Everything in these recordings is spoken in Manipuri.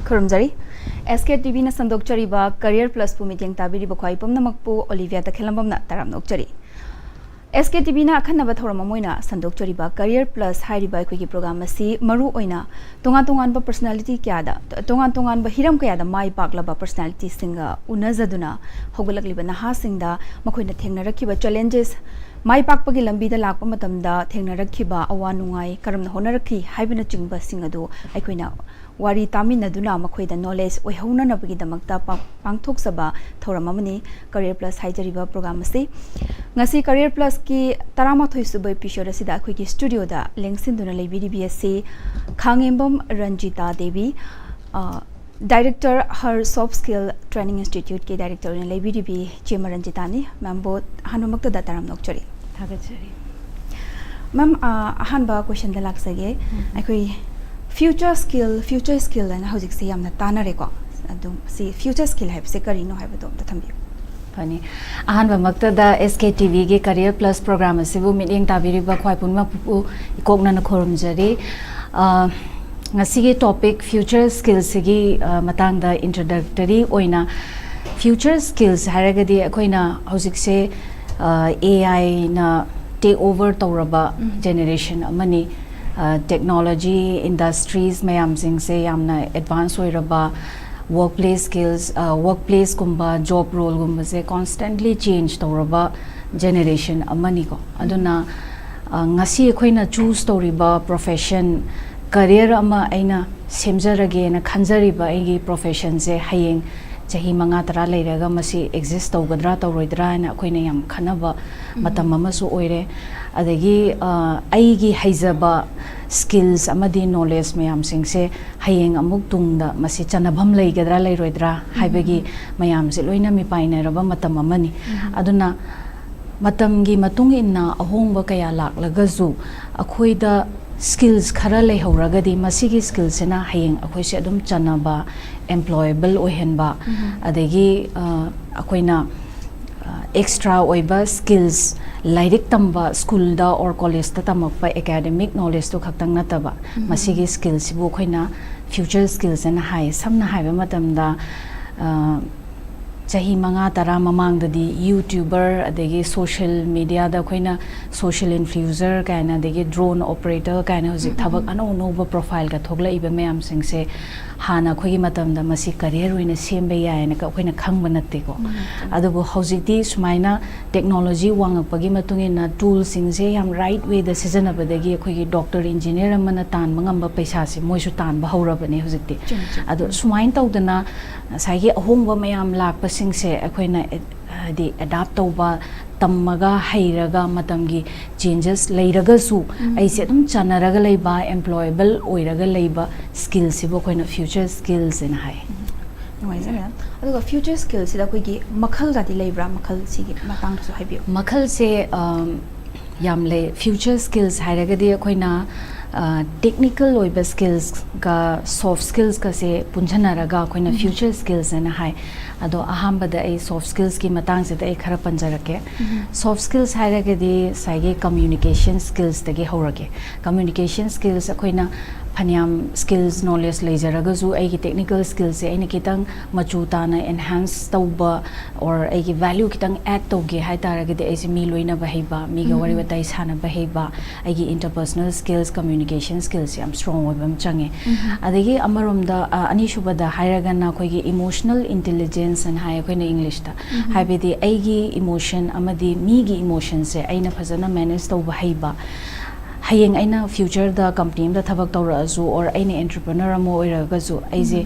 Khurumjari SKTV na sandokchari ba career plus pu meeting tabiri ba khwai pumna makpu Olivia Takhellambam na taram nokchari SKTV na akhanna ba thorama moina sandokchari ba career plus hairi ba khoi ki program asi maru oina tongan ba personality kya da tongan ba hiram kya da mai pakla ba personality singa unazaduna hogolakli ba naha singda makhoina thengna rakhi ba challenges mai pakpagi lambi da lakpa matamda thengna rakhi ba awa nungai karamna honarakhi haibina chingba singadu aikhoina wari taminaduna makhoida knowledge oihona nabagi damakta pangthok saba thoramamani career plus haijariba program ase ngasi career plus ki tarama thoi subai episode asida khoi ki studio da lengsin duna leibiri bsc Khangembam Ranjita Devi director her soft skill training institute ke director ne leibiri bi chema Ranjita ni ma'am bo hanumakta da taram nokchari thagachari ma'am ahan ba question da laksage akhoi future skill and hojik se yamna tanare ko adum si future skill have se kari no have do ta thambi pani ahan ba makta da SKTV ge career plus program asibu meeting tabiri ba khwai punma pu ikokna na khorum jari ngasi ge topic future skills gi matang da introductory oina future skills haragadi akoina hojik se AI na take over tawraba generation amani technology industries mayam sing se yamna advance hoiraba workplace skills workplace kumba job role gumba se constantly change tawraba generation amani ko aduna ngasi khoina choose tawriba profession career ama aina semjarage na khanjariba egi profession se hayeng chahi manga tara leiraga masi exist tawgadra tawroidra na khoina yam khanaba matam ama su oire adagi aigi haizaba skills amadi knowledge mayam singse hayeng amuk tungda masi chanabham leigadra leiroidra haibagi mayam se loina mi paina raba matam amani aduna matamgi matung inna ahongba kaya laklagazu akhoida skills khara leihoragadi masigi skills na hayeng akhoi se adum chanaba employable ohenba adagi akhoina extra oiba skills lairik tamba school da or college ta tamakpa academic knowledge to khaktang nataba masigi skills bu khoina future skills and high samna haiba matamda chahi manga tara mamang dadi youtuber adegi social media da khoina social influencer kaina adegi drone operator kaina hojik thabak ano no profile ka thogla iba mayam singse hana khogi matamda masi career oina sembe yaina ka khoina khangba natte ko adubu hojikti sumaina technology wangapagi matungina tools singse yam right way the season abadagi khogi doctor engineer amana tan mangamba paisa se moisu tan ba horabane hojikti adu sumain tawdana sagi ahongba mayam lakpa singse akhoina di adapt tawba tammaga hairaga matamgi changes leiraga su aise adum chanaraga leiba employable oiraga leiba skills sibo khoina future skills in high noise aduga future skills sida khoigi makhal gadi leibra makhal sigi matang su haibi makhal se yam le future skills hairagadi khoina technical oiba skills ka soft skills ka se punjanaraga khoina future skills and high ado ahamba da ai soft skills ki matang se da ai khara panjarake soft skills hairagadi saige communication skills tagi horage communication skills khoina phaniam skills knowledge leijaraga zu ai ki technical skills se aina kitang machu tana enhance tauba or ai ki value kitang add toge hai taragadi ai se mi loina bahaiba mi ga wari watai sana bahaiba ai ki interpersonal skills communication skills am strong webam change adagi amaromda ani shubada hairaga na khoi ki emotional intelligence and hai khoi na english ta haibedi ai gi emotion amadi mi gi emotion se aina phajana manage tauba haiba hayeng aina future da company da thabak tawra azu or aina entrepreneur amo oiraga zu aise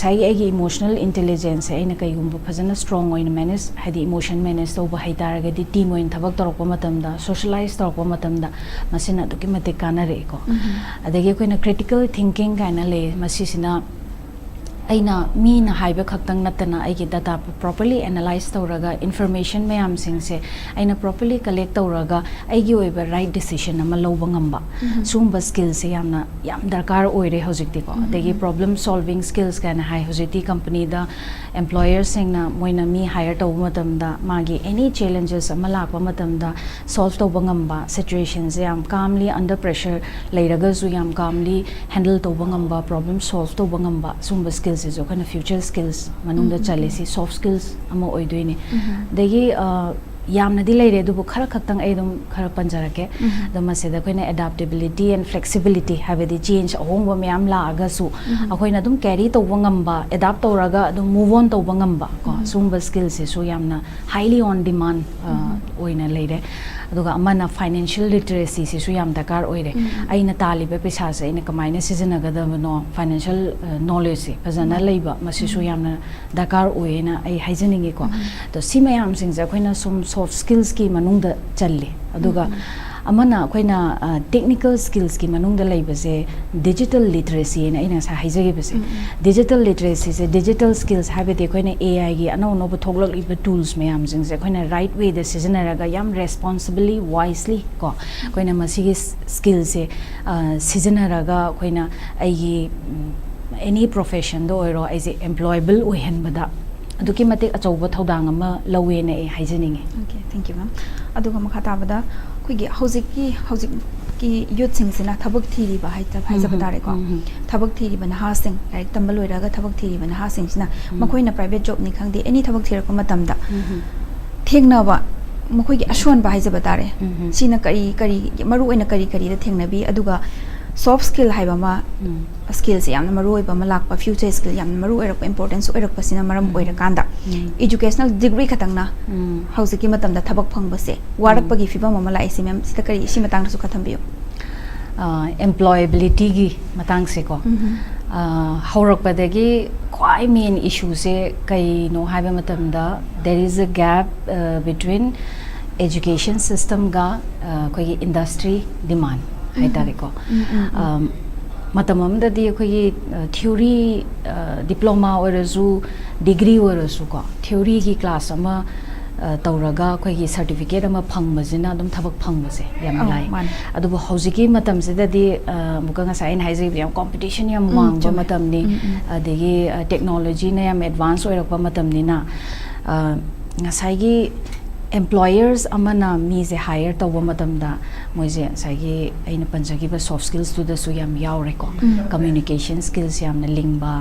sai aigi emotional intelligence aina kaigumba phajana strong oina manage hadi emotion manage tawba haitaraga di team oin thabak tawrokpa matamda socialize tawrokpa matamda masina duki mate kanare ko adagi koina critical thinking kaina le masisina aina mi na haiba khaktang natana aigi data properly analyze tawraga information mayam singse aina properly collect tawraga aigi oiba right decision ama loba ngamba sumba skills se yam darkar oire hojikti ko adagi problem solving skills kana hai hojiti company da employers singna moina mi hire taw matamda magi any challenges ama lakpa matamda solve tawba ngamba situations yam calmly under pressure leiraga zu yam calmly handle tawba ngamba problem solve tawba ngamba sumba skills skills is okay na future skills manung da chale si soft skills ama oidoi ni degi yamna di leire du khara khaktang ai dum khara panjarake the maseda koina adaptability and flexibility have the change ahongba myam la aga su akoina dum carry to ngamba adapt toraga dum move on to ngamba ko sumba skills se so yamna highly on demand oina leire aduga amana financial literacy se su yam dakar oire aina talibe pesa se ina kamaina sizinaga da no financial knowledge se fazana leiba masi su yamna dakar oina ai haijaningi ko to simayam sing ja koina sum soft skills ki manungda challe aduga amana koina technical skills ki manungda leibase digital literacy na ina sa haijage base digital literacy se digital skills have de koina AI gi ano no thoglok iba tools mayam jing se koina right way the seasonaraga yam responsibly wisely ko koina masigi skills se seasonaraga koina ai any profession do oro as employable ohen bada aduki mate achauba thodang ama lawe na ai haijaninge. Okay, thank you ma'am. Aduga makha tabada khoi hojik ki youth sing sina thabak thiri ba haita haija badare ko thabak thiri ba na sing like tambal loiraga thabak thiri ba na sing sina makoi na private job ni khangdi any thabak thira ko matam da thengna ba makoi gi ashwan ba haija badare sina kari maru ena kari da thengna bi aduga soft skill haiba ma skills yamna maru oiba ma lakpa future skill yamna maru oirak importance oirak pasina maram oirak kanda educational degree khatangna hausiki matam da thabak phangba se warak pagi fiba mama lai se mem sita kari si matang su khatham biyo employability gi matang se ko haurak padagi kwai main issue se kai no haiba matam da there is a gap between education system ga koi industry demand haitare ko matamam da di khoi theory diploma orazu degree orazu ko theory gi class ama tauraga khoi gi certificate ama phangbajina dum thabak phangbase yam lai adubu hojiki matam se da di muka nga sain haije yam competition yam wangba matam ni adegi technology na yam advance oirakpa matam ni na ngasai gi employers amana mi je hire to matam da moise sagi aina panjagi ba soft skills to da su yam yaure ko communication skills yam na lingba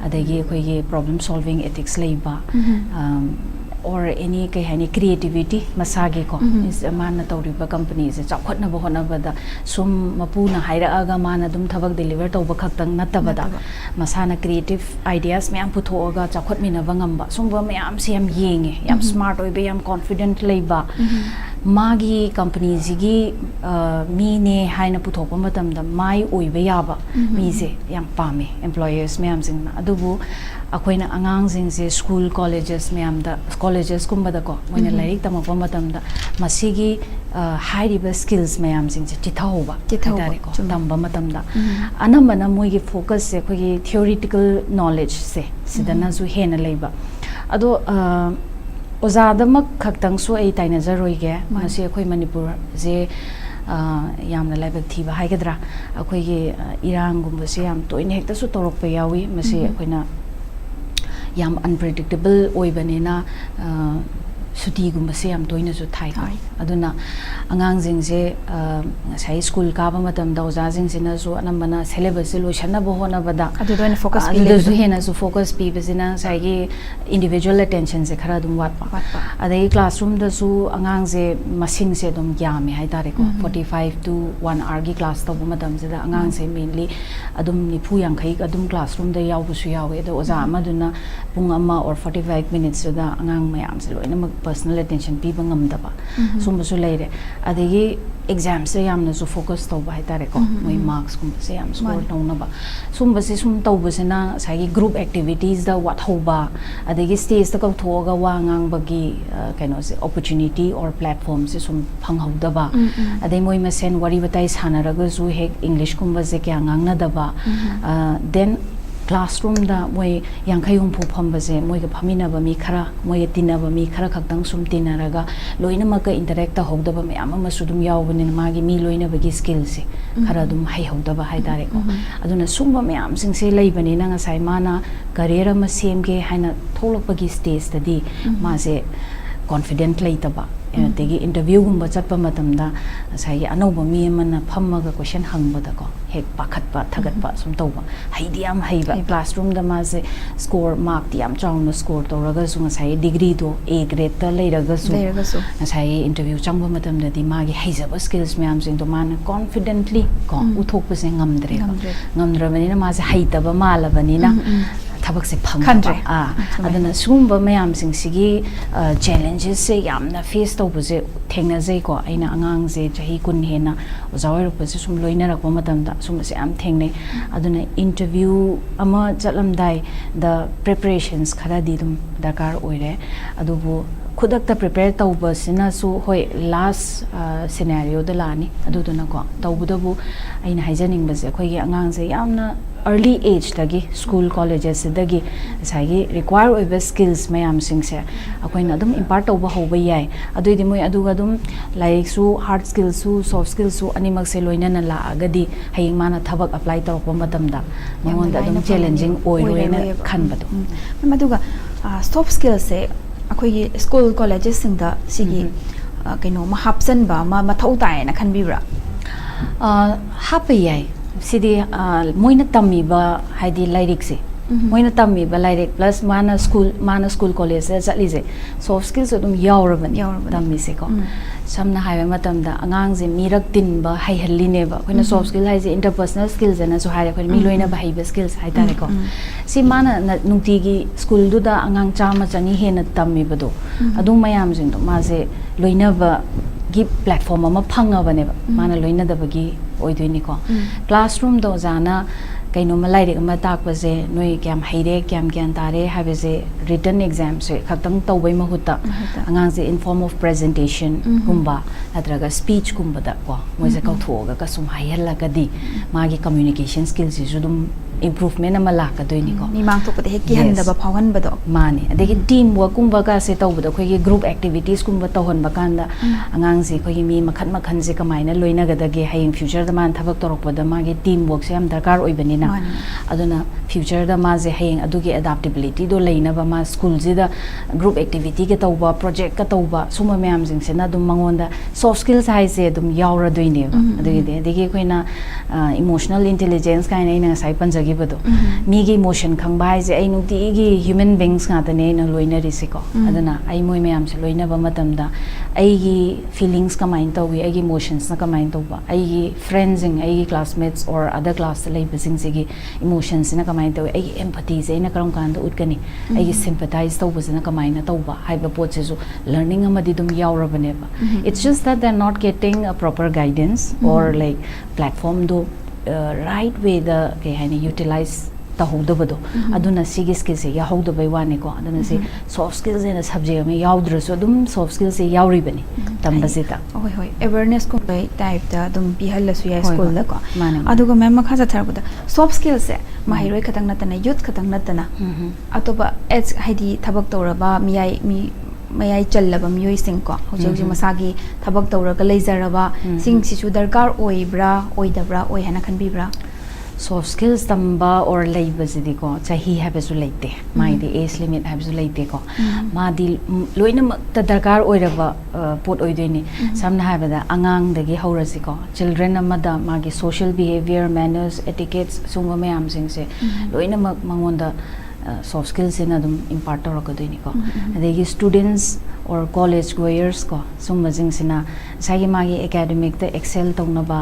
adagi khoi ge problem solving ethics leiba or any kai hani creativity masage ko is mana tawriba company se chakhatna ba hona ba da sum mapuna haira aga mana dum thabak deliver to ba khaktang natabada masana creative ideas me am putho aga chakhatmina ba ngamba sumba me am sem yenge yam smart oi be yam confident leiba magi company zigi mi ne haina putho ba matam da mai oi be yaba mi se yam pame employers me am sing adubu akoina angang sing se school colleges me am da colleges kumba da ko moina lairik tamapa matam da masigi high level skills me am sing se tithauba tare ko tamba matam da anamana moi gi focus se ko gi theoretical knowledge se sidana zu hena leiba ado ozadamak khaktang so ai taina jaroi ge masi akhoi manipur je yamna laibak thiba haigadra akhoi gi irang gumba se yam toine hekta su torok pe yawi masi akoina yam unpredictable oibanina suti gumba se yam toina su thai ko aduna angang jing je sai school ka ba matam da oja jing sina su anambana syllabus se loishana bo hona bada adu doina focus pi le zu hena su focus pi bezina sai gi individual attention se khara dum wat pa adai classroom da su angang je masing se dum yame hai tare ko 45 to 1 hour gi class to matam se da angang se mainly adum nifu yang khai adum classroom da yaw bu su yawe da oja amaduna pung amma or 45 minutes da angang mayam se loina personal attention pi bangam da ba sumba su leire adegi exams se yamna su focus to ba tare ko moi marks kum se yam score to na ba sumba se sum to ba se na sai group activities da what hoba adegi stage ta ko thoga wa ngang ba gi kaino se opportunity or platform se sum phang hau da ba adei moi ma sen wari batai sana ra ga zu he english kum ba se kya ngang na da ba then classroom da moi yankhayung phu phamba je moi ga phamina ba mi khara moi ga tina ba mi khara khaktang sum tina raga loina ma ka interact ta hogda ba me ama sudum yaw bani ma gi mi loina ba gi skill se khara dum hai hogda ba hai dare ko aduna sumba me am sing se lei bani na nga sai mana career ma sem ge haina tholok ba gi stage ta di ma se confident leitaba tegi interview gumba chatpa matamda sai anauba mi mana phammaga question hangbada ko hek pakhatpa thagatpa sum tawba haidiam haiba classroom da ma se score mark diam chawna score tawraga su sai degree do A grade ta leiraga su sai interview changba matamda di magi haijaba skills myam sing to man confidently ko uthokpa se ngamdra ma se haitaba malabani na tabak se phangdre adana sumba mayam sing sigi challenges se yamna face to buje thengna jai ko aina angang je chahi kun hena ojawai rup se sum loina rakwa matam da sum se am thengne aduna interview ama chalamdai the preparations khara di dum dakar oire adubu khudakta prepare tawba sina su hoi last scenario da lani aduduna ko tawbudabu aina haijaning base khoi gi angang je yamna early age dagi school colleges dagi sagi require oiba skills mayam singse akoina adum impart tawba hoba yai aduidi moi aduga adum like su hard skills su soft skills su animak se loina na la agadi haying mana thabak apply tawpa matamda monda adum challenging oirena khanbadu maduga soft skills se akoi school colleges singda sigi kaino ma hapsan ba ma mathau tai na khanbibra happy yai sidi moina tammi ba haidi lyric se moina tammi ba lyric plus mana school college se jatli je soft skills adum yauraban tammi se ko samna haiba matam da angang je mirak tin ba hai halli ne ba koina soft skill hai je interpersonal skills na so haira ko mi loina ba haiba skills hai tare ko si mana nungti gi school du da angang chama chani hena tammi ba do adum mayam jing do ma je loina ba gi platform ama phanga bane ba mana loina da ba gi oidoi ko classroom do jana kaino malai re ma tak ba je noi kyam haire kyam gyan tare have je written exam se khaktang tawbai mahuta angang je in form of presentation kumba atraga speech kumba da ko moi je kau thoga ka sum hayalla ka di magi communication skills ju dum improvement ama la ka doini ko mi mang to pade ki handa ba phawan ba do mani adegi team work kumba ka se tawba da khoi gi group activities kumba tawhon ba kanda angang je khoi mi makhan je kamaina loina ga da ge haying future da man thabak torok ba da magi team work se am darkar oibani na aduna future da ma je haying adugi adaptability do leina ba ma school je da group activity ke tawba project ka tawba suma myam jing se na dum mangon da soft skills hai se dum yaura doine ba adegi khoina emotional intelligence kai na sai panjagi bado migi emotion khang bai je ai nuti gi human beings nga tane na loina risiko adana ai moi myam se loina ba matam da ai gi feelings ka mind tawi ai gi emotions na ka mind tawba ai gi friends ai gi classmates or other class lai basing se gi emotions na ka mind tawi ai gi empathy se na karam kan da utkani ai gi sympathize tawba se na ka mind na tawba hai ba pot se ju learning amadi dum yaura bane ba it's just that they're not getting a proper guidance or like platform do right way the ke haini utilize ta hodabado aduna sigi skills ya hodabai wane ko aduna se soft skills in a subject me yaudra so dum soft skills se yauri bani tambasita hoi awareness ko bai type da dum bihal su ya school da ko aduga mem makha sa thar da soft skills se mahiroi khatang natana youth khatang natana atoba age haidi thabak tawraba mayai challaba miyoi sing ko hojji masagi thabak tawraga leizaraba sing sichu darkar oibra oidabra oi hana khanbibra soft skills tamba or labor zidi ko chahi have su leite mai di age limit have su leite ko ma di loina ta darkar oiraba pot oidoini samna have da angang dagi horasi ko children amada magi social behavior manners etiquettes sungwa mayam sing se loina mangonda soft skills in adum impart tawrakadoini ko adegi students or college goers ko sumajing sina sagi magi academic the excel tawnaba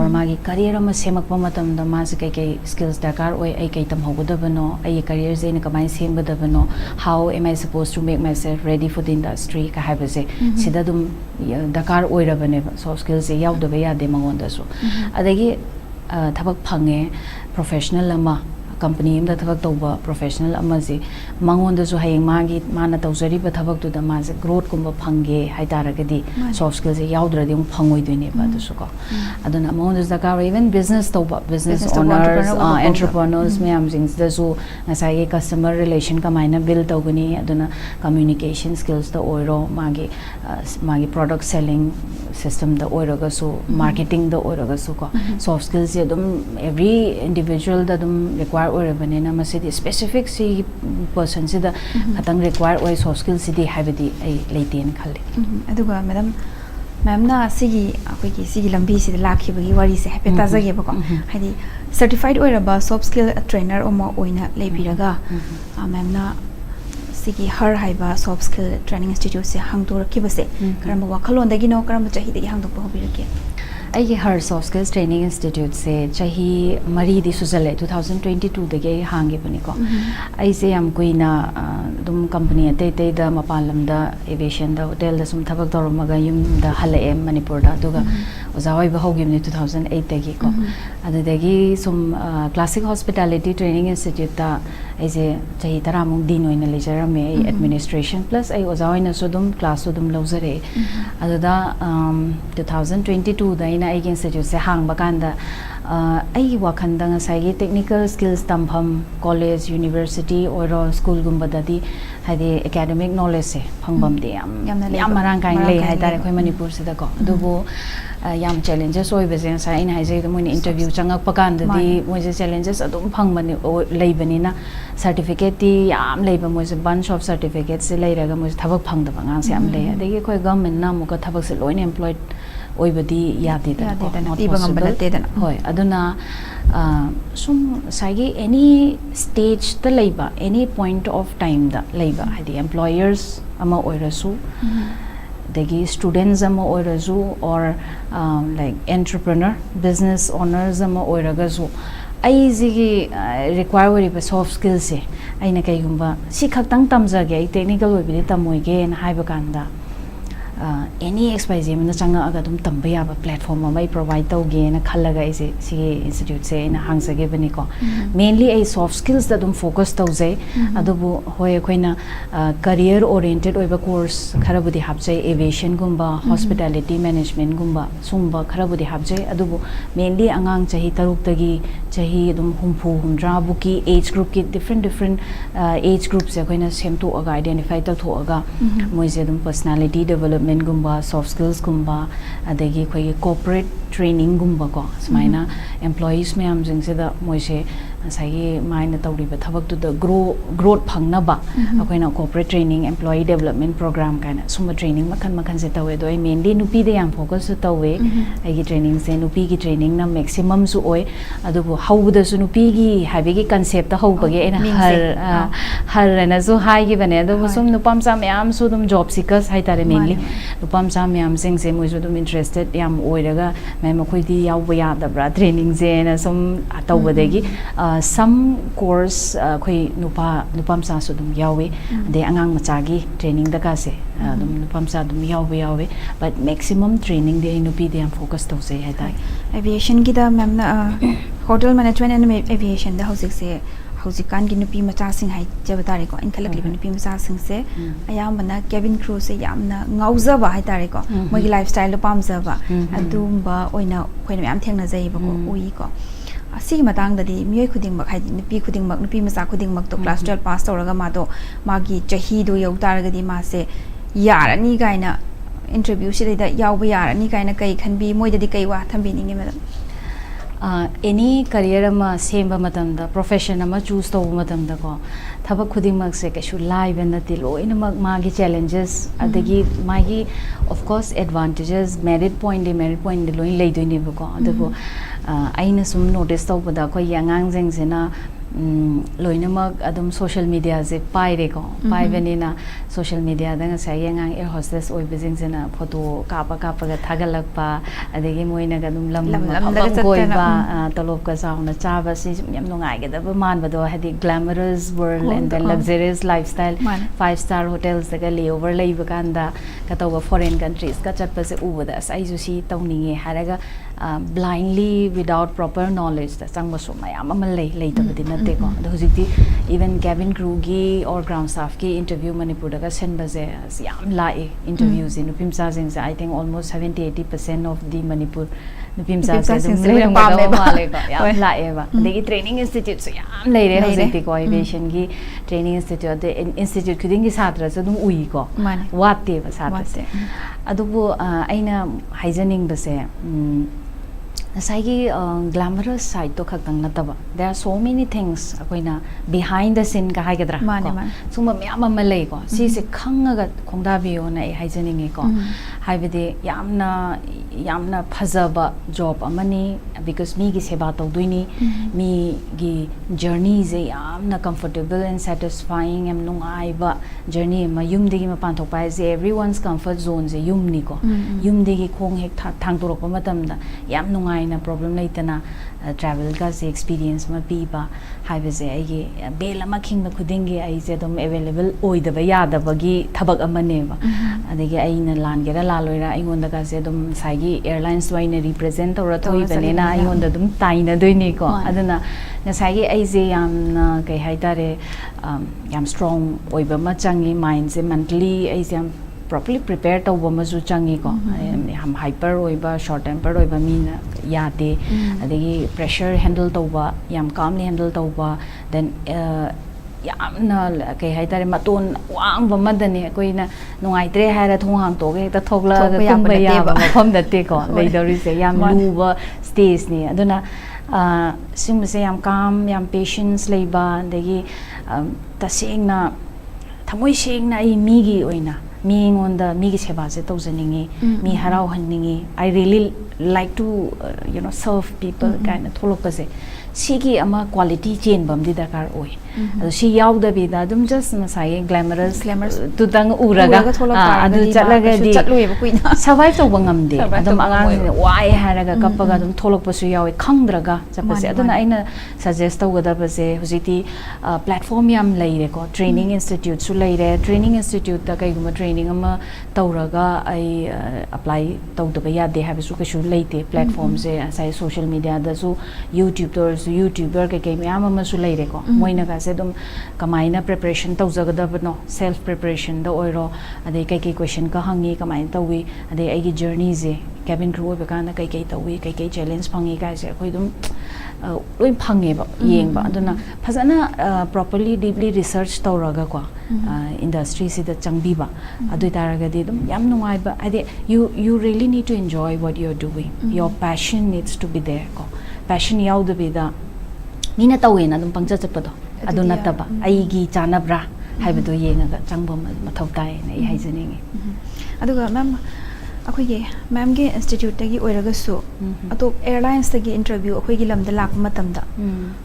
or magi career ama semakpa matam da ma se kai skills dakar oi ai kai tam hogodabano ai career je na kamai semgadabano how am I supposed to make myself ready for the industry ka have se sida dum dakar oirabane soft skills e yaudaba yade mangonda so adegi thabak phange professional ama company am da thabak tawba professional amaji mangon da su hayeng magi mana tawjari ba thabak tu da ma je growth kumba phange haitaragadi soft skills e yaudra de phangoi doine ba du su ko aduna mangon da ka even business tawba business owners entrepreneurs me am jings da su ngasai ge customer relation ka maina build tawgani aduna communication skills da oiro magi product selling system da oiro ga su marketing da oiro ga su ko soft skills e dum every individual da dum require require oirabanina masidi specific si person sida khatang require oi soft skills sidi habidi ai leiten khalli aduga madam ma'am ना सिगी अखोई सिगी लंबी सिद लाखी बगी वारी से हैपे ताजागे बको हाइदी सर्टिफाइड ओइरबा सॉफ्ट स्किल ट्रेनर ओमा ओइना लेबिरगा मैम ना सिगी हर हाइबा सॉफ्ट स्किल ट्रेनिंग इंस्टीट्यूट से हांगदो रखिबसे करम वाखलोंदगी नो करम चाहिदगी हांगदो होबिरके आई हर सॉफ्ट स्किल्स ट्रेनिंग इंस्टीट्यूट से चाही मरी दी सुजले 2022 दगे हांगे बनिको आई से हम कोइना दुम कंपनी अते ते द मपालम द एविएशन द होटल द सुम थबक दरमगा युम द हले मणिपुर दा दुगा ओजावै बहोगिम 2008 दगे को अदगी सुम क्लासिक हॉस्पिटैलिटी ट्रेनिंग इंस्टीट्यूट दा ऐसे चाही तरामुक दिन ओइना लेजरमे एडमिनिस्ट्रेशन प्लस आई ओजावैना सुदुम क्लास सुदुम लौजरे अददा 2022 दा ina ai institute se hang bakanda ai wakhanda ngasai technical skills tampham college university or school gumba dadi hadi academic knowledge se phangbam de yam marang kain le hai tare khoi manipur se da ko dubo yam challenges oi bese sai ina hai je mo interview changak pakanda di mo je challenges adum phangbani leibani na certificate ti yam leiba mo je bunch of certificates se leiraga mo thabak phangda bangang se am le adegi khoi government na mo ka thabak se loin employed ओइबदी यादे द होय अदुना सुम साइगे एनी स्टेज द लेबा any point of time the लेबा हाइदि एम्प्लॉयर्स अमा ओइरसु दगी स्टूडेंट्स अमा ओइरसु और लाइक एंटरप्रेन्योर बिजनेस ओनर्स अमा ओइरगसु आइजिगी रिक्वायर ओइरिबा सॉफ्ट स्किल्स से आइना कइगुंबा सि खक्तंग तमजगे टेक्निकल ओइबिदि तमोइगे न हाइबा कांदा any XYZ में चंगा अगर तुम तंबे याबा प्लेटफॉर्म में प्रोवाइड तौगे ना खल्लगा इसे सी इंस्टीट्यूट से ना हांगसगे बनी को मेनली ए सॉफ्ट स्किल्स दा तुम फोकस तौजे अदुबु होय कोइना करियर ओरिएंटेड ओइबा कोर्स खराबुदी हाबजे एविएशन गुंबा हॉस्पिटैलिटी मैनेजमेंट गुंबा सुंबा खराबुदी हाबजे अदुबु मेनली अंगांग चाही तरुक तगी चाही दुम हुमफु हुमद्रा बुकी एज ग्रुप की डिफरेंट एज ग्रुप से कोइना सेमटो अगा आइडेंटिफाई तौ अगा मोइजे दुम पर्सनालिटी डेवलपमेंट गुंबा सॉफ्ट स्किल्स गुंबा अदगी कोई कॉर्पोरेट ट्रेनिंग गुंबा को समाइना एम्प्लॉयीज में हम जिंग से द मोइसे साइगे माइना तौरिबा थबक तु द ग्रोथ फंगनबा अखोइना corporate training employee development program काइना सुम ट्रेनिंग मखन मखन से तवे दो मेनली नुपी दे याम फोकस तवे आइगी ट्रेनिंग से नुपी की ट्रेनिंग ना मैक्सिमम सु ओय अदुबु हाउदा सु नुपी की हाबिगी कांसेप्ट हाउबगे एना हर ना सु हाइगी बने अदुबु सुम नुपम सा मयाम सु दुम जॉब सीकर्स हाइ तारे मेनली नुपम सा मयाम सिंग से मोइसु दुम इंटरेस्टेड याम ओइरगा मै मखोइदी याव यादब्रा ट्रेनिंग से ना सुम तौबदेगी some course khoi nupam sa su dum yawe de angang machagi training da ka se dum nupam sa dum yawe but maximum training de nupi de am focus to se hai tai aviation ki da ma'am na hotel management and aviation da housing se haujikan gi nupi macha sing hai jabatare ko in khalak li nupi macha sing se ayam bana cabin crew se yamna ngauza ba hai tare ko moi gi lifestyle lo pamza ba adum ba oina khoina yam thengna jai ba ko ui ko asigi matang da di mioi khuding mak hai nupi khuding mak nupi macha khuding mak to class 12 pass toraga ma do magi chahi do yau taraga di ma se yarani gaina interview se da yaw ba yarani gaina kai khanbi moi da di kai wa thambi ninge madam any career ama semba matam da profession ama choose to matam da ko thabak khuding mak se ka shu live na ti loina mak magi challenges adagi magi of course advantages merit point de loin lei do ni ko adago aina sum notice to bada ko yangang jeng se na loinamak adum social media je paire ko paibenina social media da ngasai yangang air hostess oi bijing jena photo kapa ga thagalakpa adegi moina ga dum lam koi ba tolop ka sauna chaba si yam nungai ga da man ba do hadi glamorous world and then luxurious lifestyle 5-star hotels da ga layover leiba kanda ka tawa foreign countries ka chatpa se ubada sai ju si tawninge haraga blindly without proper knowledge da changba so mayam amal lei tabadi te ko the hujikti even cabin crew gi or ground staff ki interview manipur daga sen baze yam lai interviews in upimsa jing I think almost 70-80% of the manipur upimsa se dum male ko yam lai ba degi training institute so yam lai re hujikti ko aviation gi training institute the institute khuding gi satra se dum ui ko watte ba satra se adubu aina hygienic base Asagi glamorous side to khakang nataba. There are so many things akoina behind the scene ka haigadra. Suma miyama malay ko. Si se khangaga khongdabiyo na e haijaningi ko. Haibidi yamna phazaba job amani because mi gi seba tawduini mi gi journey ze yamna comfortable and satisfying am nungaiba journey ma yumdigi ma panthokpa ze everyone's comfort zone ze yumni ko. Yumdigi khong hek thangtorokpa matamda yam nungai na problem laitana travel ka se experience ma piba haibase ai bela ma king na khudingi ai je dum available oidaba yadaba gi thabak amane ba adegi ai na lan gera laloira ai ngonda ka se dum saigi airlines waina represent or thoi banena ai ngonda dum taina doini ko aduna na saigi ai je yam na kai haitare yam strong oiba ma changi mind se mentally ai jam properly prepared to mazu changi ko ham hyper oiba short tempered oiba mina yate adegi pressure handle tawba yam calmly handle tawba then yamna kai haitare maton wang ba madani koina nungaitre haira thong hang to ge ta thokla tumba ya ba mafam datte ko leidori se yam luba stage ni aduna simse yam calm yam patience leiba adegi tasengna thamoi sengna ai migi oina me on the migi sebase tawzaningi me harau hanningi I really like to serve people kind of tholopase sigi ama quality chain bam di dakar oi adu si yawda bi da dum just masai glamorous tu dang uraga adu chalaga di survive to bangam de adum angang wai haraga kapaga dum tholoppasu yawi khangdraga chapase aduna aina suggest tawgada base hujiti platform yam leire ko training institute su leire training institute da kai guma training ama tawraga ai apply tawdaba yade habisu kashu leite platform se sai social media da su YouTuber ke miyam ama su leire ko moina ka se dum kamaina preparation tawjagadabno self preparation da oiro ade kai question ka hangi kamain tawi ade ai gi journey je cabin crew be kana kai tawi kai challenge phangi ka se khoi dum loi phange ba yeng ba aduna phajana properly deeply research tawraga ko industry si da changbi ba adu taraga di dum yam nungai ba ade you really need to enjoy what you're doing your passion needs to be there ko passion yauda bida mina tawena dum pangcha chapado adu nataba aigi chanabra haibado yenga changba mathau tai na I haijaningi aduga ma'am akhoi ge ma'am ge institute tagi oiraga su atop airlines tagi interview akhoi gi lamda lak matamda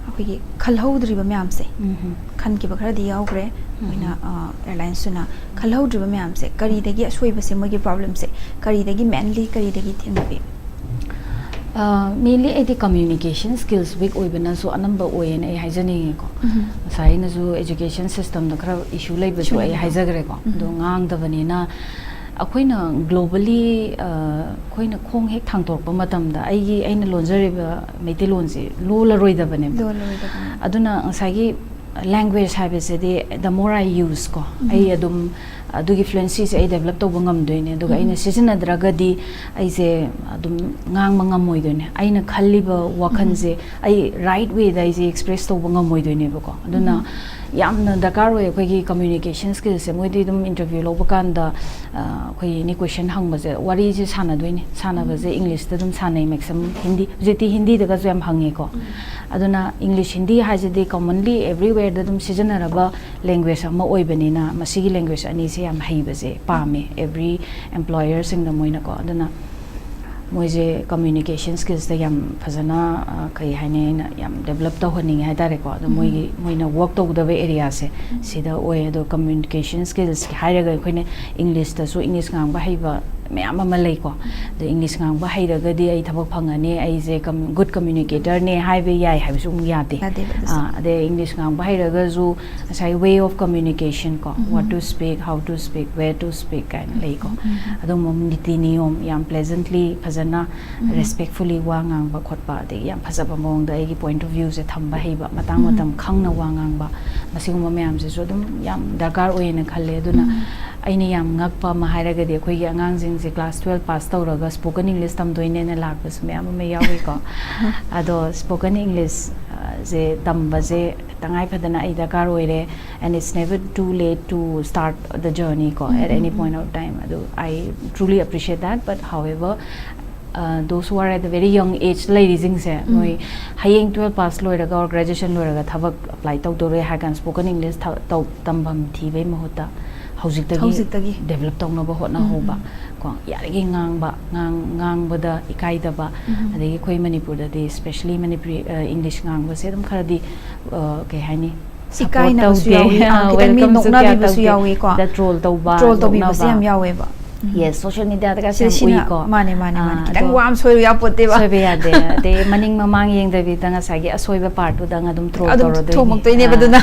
akhoi gi khalhaudriba ma'am se khan ki bakhara di yaugre moina airlines suna khalhaudriba ma'am se kari dagi asoi base mogi problem se kari dagi mainly kari dagi thingnabe mainly the communication skills weak oibana so anamba oyen ai haijani ko sai na so education system da khara issue lai basu ai haijagre ko do ngang da bani na akoina globally koina khong hek thangtok pa matam da ai gi aina lonjari ba meite lonji lola roi da bani aduna sai gi language habits the more I use ko ai adum adugi fluency se ai develop to bangam doine aduga aina season adragadi ai se adum ngang mangam moi doine aina khalliba wakhan je ai right way da ai se express to bangam moi doine ba ko aduna yamna dakar way koi gi communication skills se moi di dum interview lo bakan da koi ni question hang ba je wari je sana doine sana ba je english da dum sana maximum hindi jeti hindi da ga jam hange ko aduna english hindi ha je de commonly everywhere da dum season araba language ma oi bani na masigi language ani se yam hai ba je pame every employer sing da moina ko aduna moje communication skills da yam phajana kai haine na yam develop to honing ha dare ko da moina work to the area se sida oi do communication skills hairaga khoine english da so english ngang ba haiba ma'am ama lei ko the english ngang ba hairaga di ai thabak phangane ai je good communicator ne haibe yai haibe sum yate ade english ngang ba hairaga zu sai way of communication ko what to speak how to speak where to speak kind lei ko adum niti niyom yam pleasantly phajana respectfully wa ngang ba khotpa de yam phajaba mong da ai gi point of view se thamba haiba matang matam khangna wa ngang ba masigum mayam se so dum yam dakar oina khalle aduna aini yam ngakpa ma hairaga de khoi gi angang jing je class 12 pass tawraga spoken english tam doine na lakbas mayam ma yawi ko ado spoken english je tamba je tangai phadana ai dakar oire and it's never too late to start the journey ko at any point of time ado I truly appreciate that but however those who are at the very young age ladies se moi hayeng 12 pass loiraga or graduation loiraga thabak apply tawdore ha kan spoken English tambam thibe mahuta hojik tagi develop tawna ba hotna hoba ko yarigi ngang bada ikai da ba adegi khoi Manipur da de especially Manipuri English ngang ba se dum khara di ke hani ikai na su yawi welcome nokna bi ba su yawi ko that troll tawba bi ba se am yawe ba yes social media da ka se ui ko mane kitang wam soi ya pote ba soi ya de maning mamang yeng da bi tanga sagi asoi ba part da nga dum troll toro de thomok toi ne baduna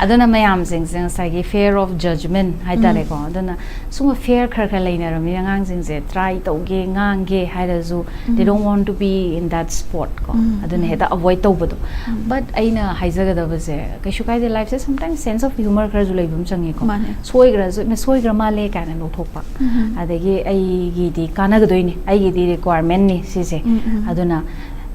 aduna mayam sing sagi fear of judgment hai tare ko aduna suma fear khar leina ram yang sing se try to ge ngang ge hai da zu they don't want to be in that spot ko aduna heta avoid to badu but aina haizaga da ba se kaishu kai de life se sometimes sense of humor khar zu leibum changi ko soi gra ma le kana no thokpa adagi ai di kana ga doini ai di requirement ni si se aduna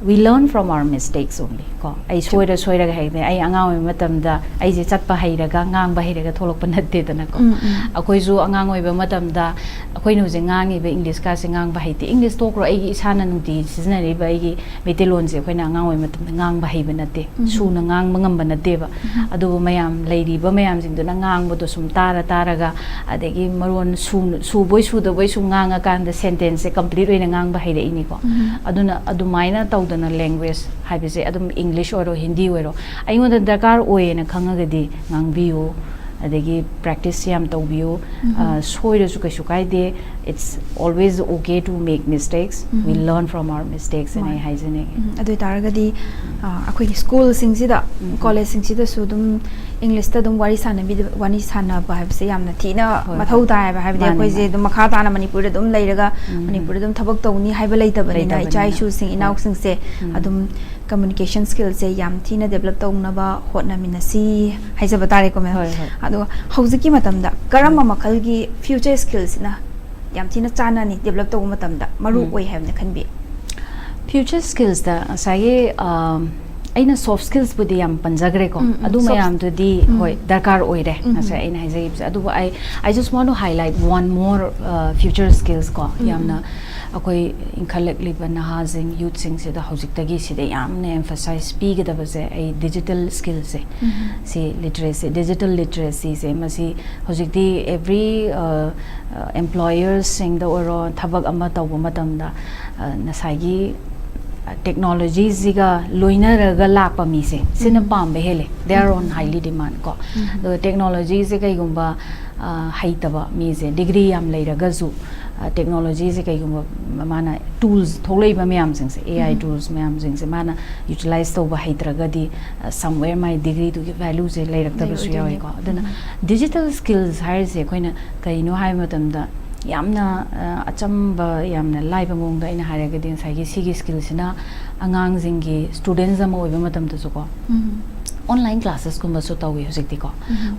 we learn from our mistakes only ko ai soira ga haide ai angang oi matam da ai je chatpa hairaga ngang ba hairaga tholok pa natte dana ko akoi ju angang oi ba matam da akoi nu je ngang ibe English ka se ngang ba haite English to kro ai gi isana nu di sizna ri ba ai gi metelon je khoi na angang oi matam da ngang ba haiba natte su na ngang mangam ba natte ba adu mayam lady ba mayam jing na ngang bo do sum tara ga adegi maron su boi su ngang kan da sentence complete oi na ngang ba haire ini ko aduna adumaina dana language haibise adum English or Hindi oro aingona dakar oye na khangagadi ngangbiyo adegi practice yam tawbiyo soira su ka shukai de it's always okay to make mistakes we learn from our mistakes and I haizene adu taragadi akoi school sing sida college sing sida su dum English ta dum wari sana ba haibse yamna thina mathau ta ba haibde akoi je dum makha ta na Manipur dum leiraga Manipur dum thabak tawni haiba leita bani na ichai su sing inauk sing se adum communication skills se yam thina develop tawna ba hotna minasi haizaba tare ko me ado hawziki matam da karama makal gi future skills na yam thina chana ni develop taw matam da maru oi have na khanbi future skills da asai aina soft skills budi yam panjagre ko adu mayam to di hoi darkar oire asa aina haizai adu I just want to highlight one more future skills ko yamna akoi inkhalek liba nahazing youth sing se da hojik tagi si de yamne emphasize pi ge da base ai digital skills se literacy digital literacy se masi hojik di every employers sing da oro thabak ama tawba matam da nasagi technology ziga loina raga lakpa mi se sina pambe hele they are on highly demand ko the technology se kai gumba haitaba mi se degree yam leiraga zu technology se kai gumba mana tools tholei ba myam sing se AI tools myam sing se mana utilize to ba haitraga di somewhere my degree to value se leirakta ba su yawi ko adana digital skills hire se koina kai no hai matam da yamna achamba yamna live among da ina haraga din sagi sigi skills na angang zingi students ama oiba matam ta ko online classes kumba so tawi hojikti ko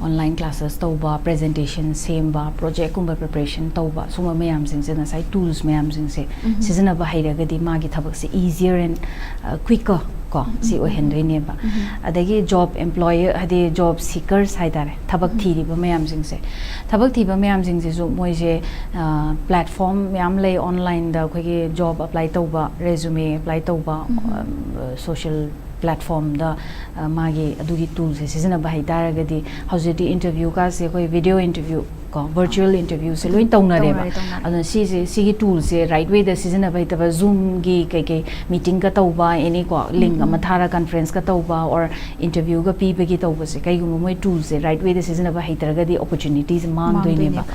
online classes tawba presentation same ba project kumba preparation tawba suma mayam sing se na sai tools mayam sing se season ba hairaga di magi thabak se easier and quicker ko si o hendri ne ba adagi job employer hade job seekers haidare thabak thiri ba mayam sing se thabak thi ba mayam sing se so moi je platform mayam lay online da khoi job apply tawba resume apply tawba social platform da magi adugi tools se season ba haidare how's interview ka se khoi video interview ko virtual interview se loin tawna re ba adon si gi tool se right way da season ba ta zoom gi kai meeting ka tawba any ko link ama thara conference ka tawba or interview ga pi be gi tawba se kai gum moi tool se right way da season ba haitaraga di opportunities mang doi ne ba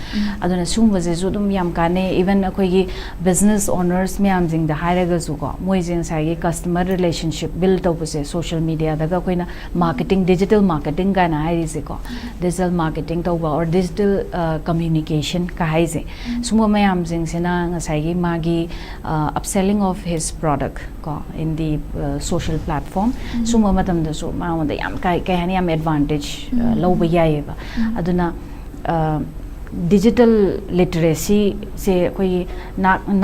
adon sum ba se zo dum yam ka ne even akoi gi business owners me am jing da hairaga zu ko moi jing sa gi customer relationship build tawba se social media da ga koina marketing digital marketing ga na hairi se ko digital marketing tawba or digital communication ka haise sumo mayam jing sena ngasai gi magi upselling of his product ko in the social platform sumo matam da so ma wanda yam kai hani am advantage low ba yai ba aduna digital literacy se koi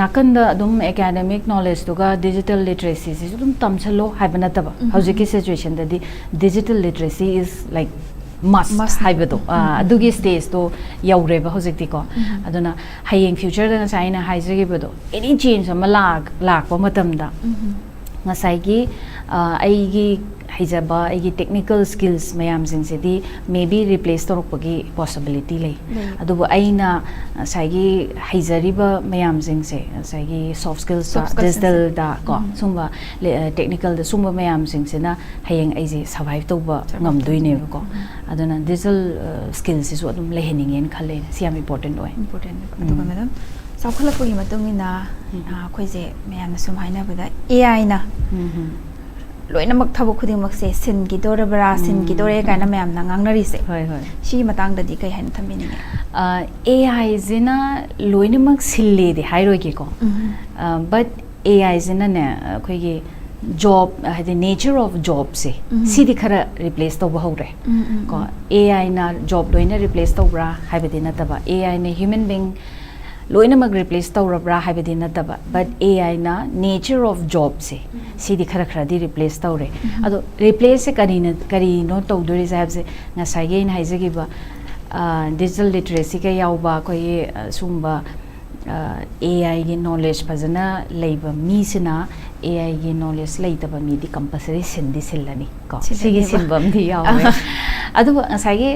nakan da dum academic knowledge to ga digital literacy se dum tamchalo haibana taba how's situation da the digital literacy is like must haibado adugi stage to yaureba hojikti ko aduna hayeng future da ngasai na haijagi bado any change ama lak pa matamda ngasai gi aigi haijaba aigi technical skills mayam sing se di maybe replace torokpagi possibility lei adubu aina saigi haijariba mayam sing se saigi soft skills digital da ko sumba technical da sumba mayam sing se na hayeng aise survive toba ngamdoi ne ko aduna digital skills is adum leheningen khale siam important oi aduga madam saukhalapagi matungina khoise mayam sum haina bada AI na loinamak thabuk khudingmak se sin gi dore bra sin gi dore kaina mayam na ngangnari se hoi hoi si matang da di kai han thamini AI zina loinamak sille de hairoi ki ko but AI zina ne khoi gi job the nature of job se sidi khara replace to bahore ko AI na job loina replace to bra haibedi na taba AI ne human being loinamak replace tawrabra haibedi nataba but AI na nature of job se sidi khara khara di replace tawre ado replace kari no tawdori sahab se ngasai ge in haijagi ba digital literacy ka yawba ko ye sumba AI ge knowledge pazana leiba mi sina AI ge knowledge leitaba mi di compulsory sindi sillani ko sigi simbam di yawe adu ngasai ge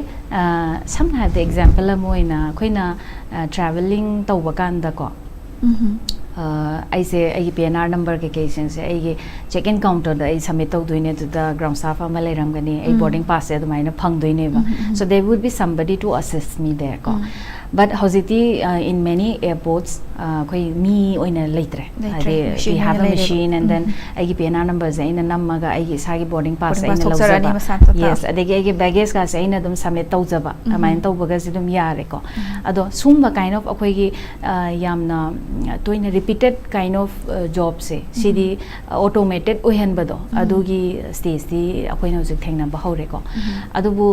some have the example amoina koina traveling tawba kanda ko aise ai PNR number ke cases ai check in counter da ai submit tawdoine to the ground staff ama leiramgani ai boarding pass e adumaina phangdoine ba so there would be somebody to assist me there ko but hojiti in many airports koi me oina leitre we have a machine and then ai PNR number ze ina namaga ai sagi boarding pass ai na lawjaba yes adegi ai baggage ka se ina dum submit tawjaba amain tawbaga se dum yare ko ado sumba kind of akoi gi yamna toina repeated kind of job se sidi automated ohen bado adugi stage di akoi na hojik thengna ba hore ko adubu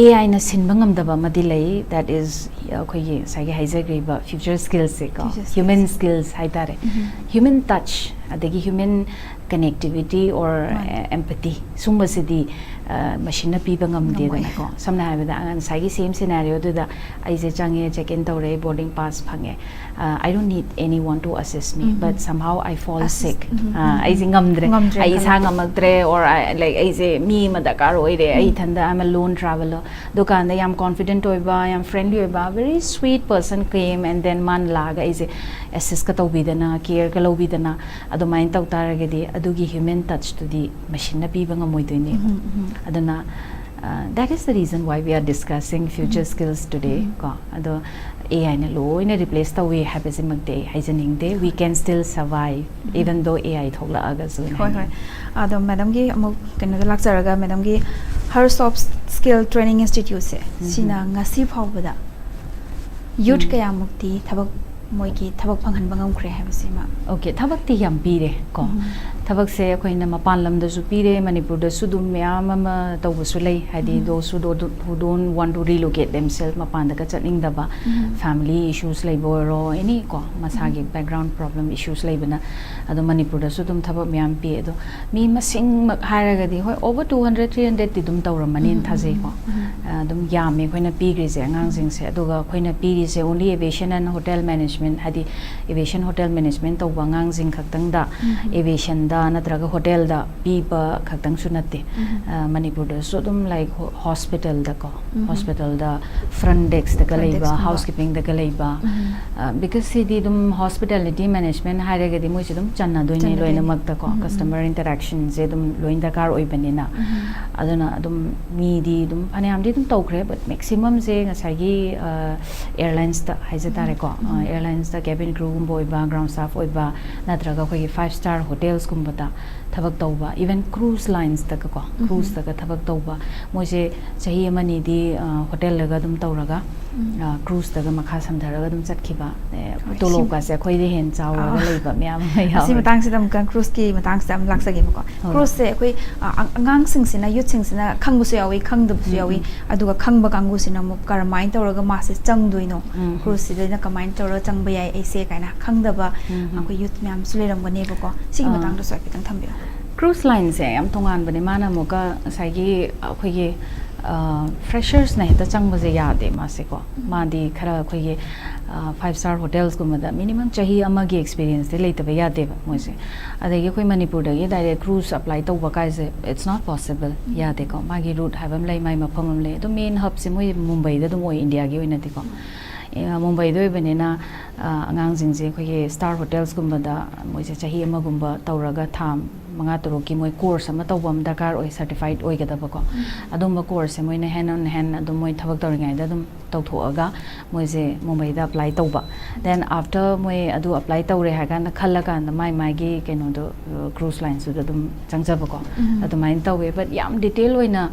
AI na sinba ngamdaba madi lei that is khoi gi sagi haijagri ba future skills se ko human skills haitare human touch adagi human connectivity or empathy sumba sidi machine na piba ngamde da ko samna haibada angan sagi same scenario da aise change check in tawre boarding pass phange I don't need anyone to assist me but somehow I fall sick aise ngamdre ai sa ngamaktre or like aise mi madakar oire ai thanda I'm a lone traveler dukan da yam confident oiba yam friendly oiba very sweet person came and then man laga aise assist ka tawbidana care ka lobidana adumain tawtaragedi adugi human touch to the machine na piba ngamoidoine aduna that is the reason why we are discussing future skills today ko ado AI na loina replace the way habits magde haijaning de we can still survive even though AI thogla aga so hoi hoi ado madam gi amuk kena lakcharaga madam gi her soft skill training institute se sina ngasi phawbada youth kaya mukti thabak moi ki thabak phanghan bangam khre habsima okay thabak ti yam pire ko thabak se koina mapan lam da su pire manipur da su dum myam ama taw su lei hadi do su do who don't want to relocate themselves mapan da ka chatning da ba family issues lai boro any ko masagi background problem issues lai bana ado manipur da su dum thabak myam pi ado mi masing mak haraga di hoi over 200 300 ti dum tawramani thajai ko dum yam me koina pi gri se angang sing se aduga koina pi ri se only aviation and hotel management hadi aviation hotel management taw bangang jing khaktang da aviation da natraga hotel da piba khaktang su natte manipur da so dum like hospital da ko hospital da front desk da kalaiba housekeeping da kalaiba because see dum hospitality management hairaga di moi dum channa doine loina mak da ko customer interaction je dum loin da kar oi banina aduna dum mi di dum ane am di dum tawkre but maximum je ngasai gi airlines da haijatare ko airlines da cabin crew boy ba ground staff oi ba natraga ko 5-star hotels kumbata thabak tawba even cruise lines ta ko cruise ta thabak tawba moise chahi amani di hotel laga dum tawraga cruise ta makha samdaraga dum chatkhiba tolo ka se khoi de hen chawa ga leiba myam ya si matang sidam kan cruise ki matang sam laksagi ko cruise se khoi angang sing sina youth sing sina khangbu su yawi khangdu su yawi aduga khangba kangu sina mu karamain tawraga ma se changduino cruise de na kamain tawra changba yai ase kaina khangdaba akoi youth myam su leram ga ne ko sigi matang do so kitang thambi cruise line se am tongan bani mana moka sagi akhoi freshers na heta changbaje yade mase ko madi khara khoi 5-star hotels gumada minimum chahi amagi experience de leitaba yade ba moise adagi khoi Manipur da ye direct cruise apply tawba kaise it's not possible yade ko magi route habam lai mai maphamam le to main hub se moi Mumbai da moi India gi oina ti ko Mumbai do benena angang jingje khoi star hotels gumada moise chahi amagumba tawraga tham manga turu ki moi course ama tawbam dakar oi certified oi gadaba ko adumba course moi na hen adum moi thabak tawringai da adum tawthoaga moi je Mumbai da apply tawba then after moi adu apply tawre ha kan khalaga na mai gi keno do cruise lines su adum changjaba ko adumain tawwe but yam detail oina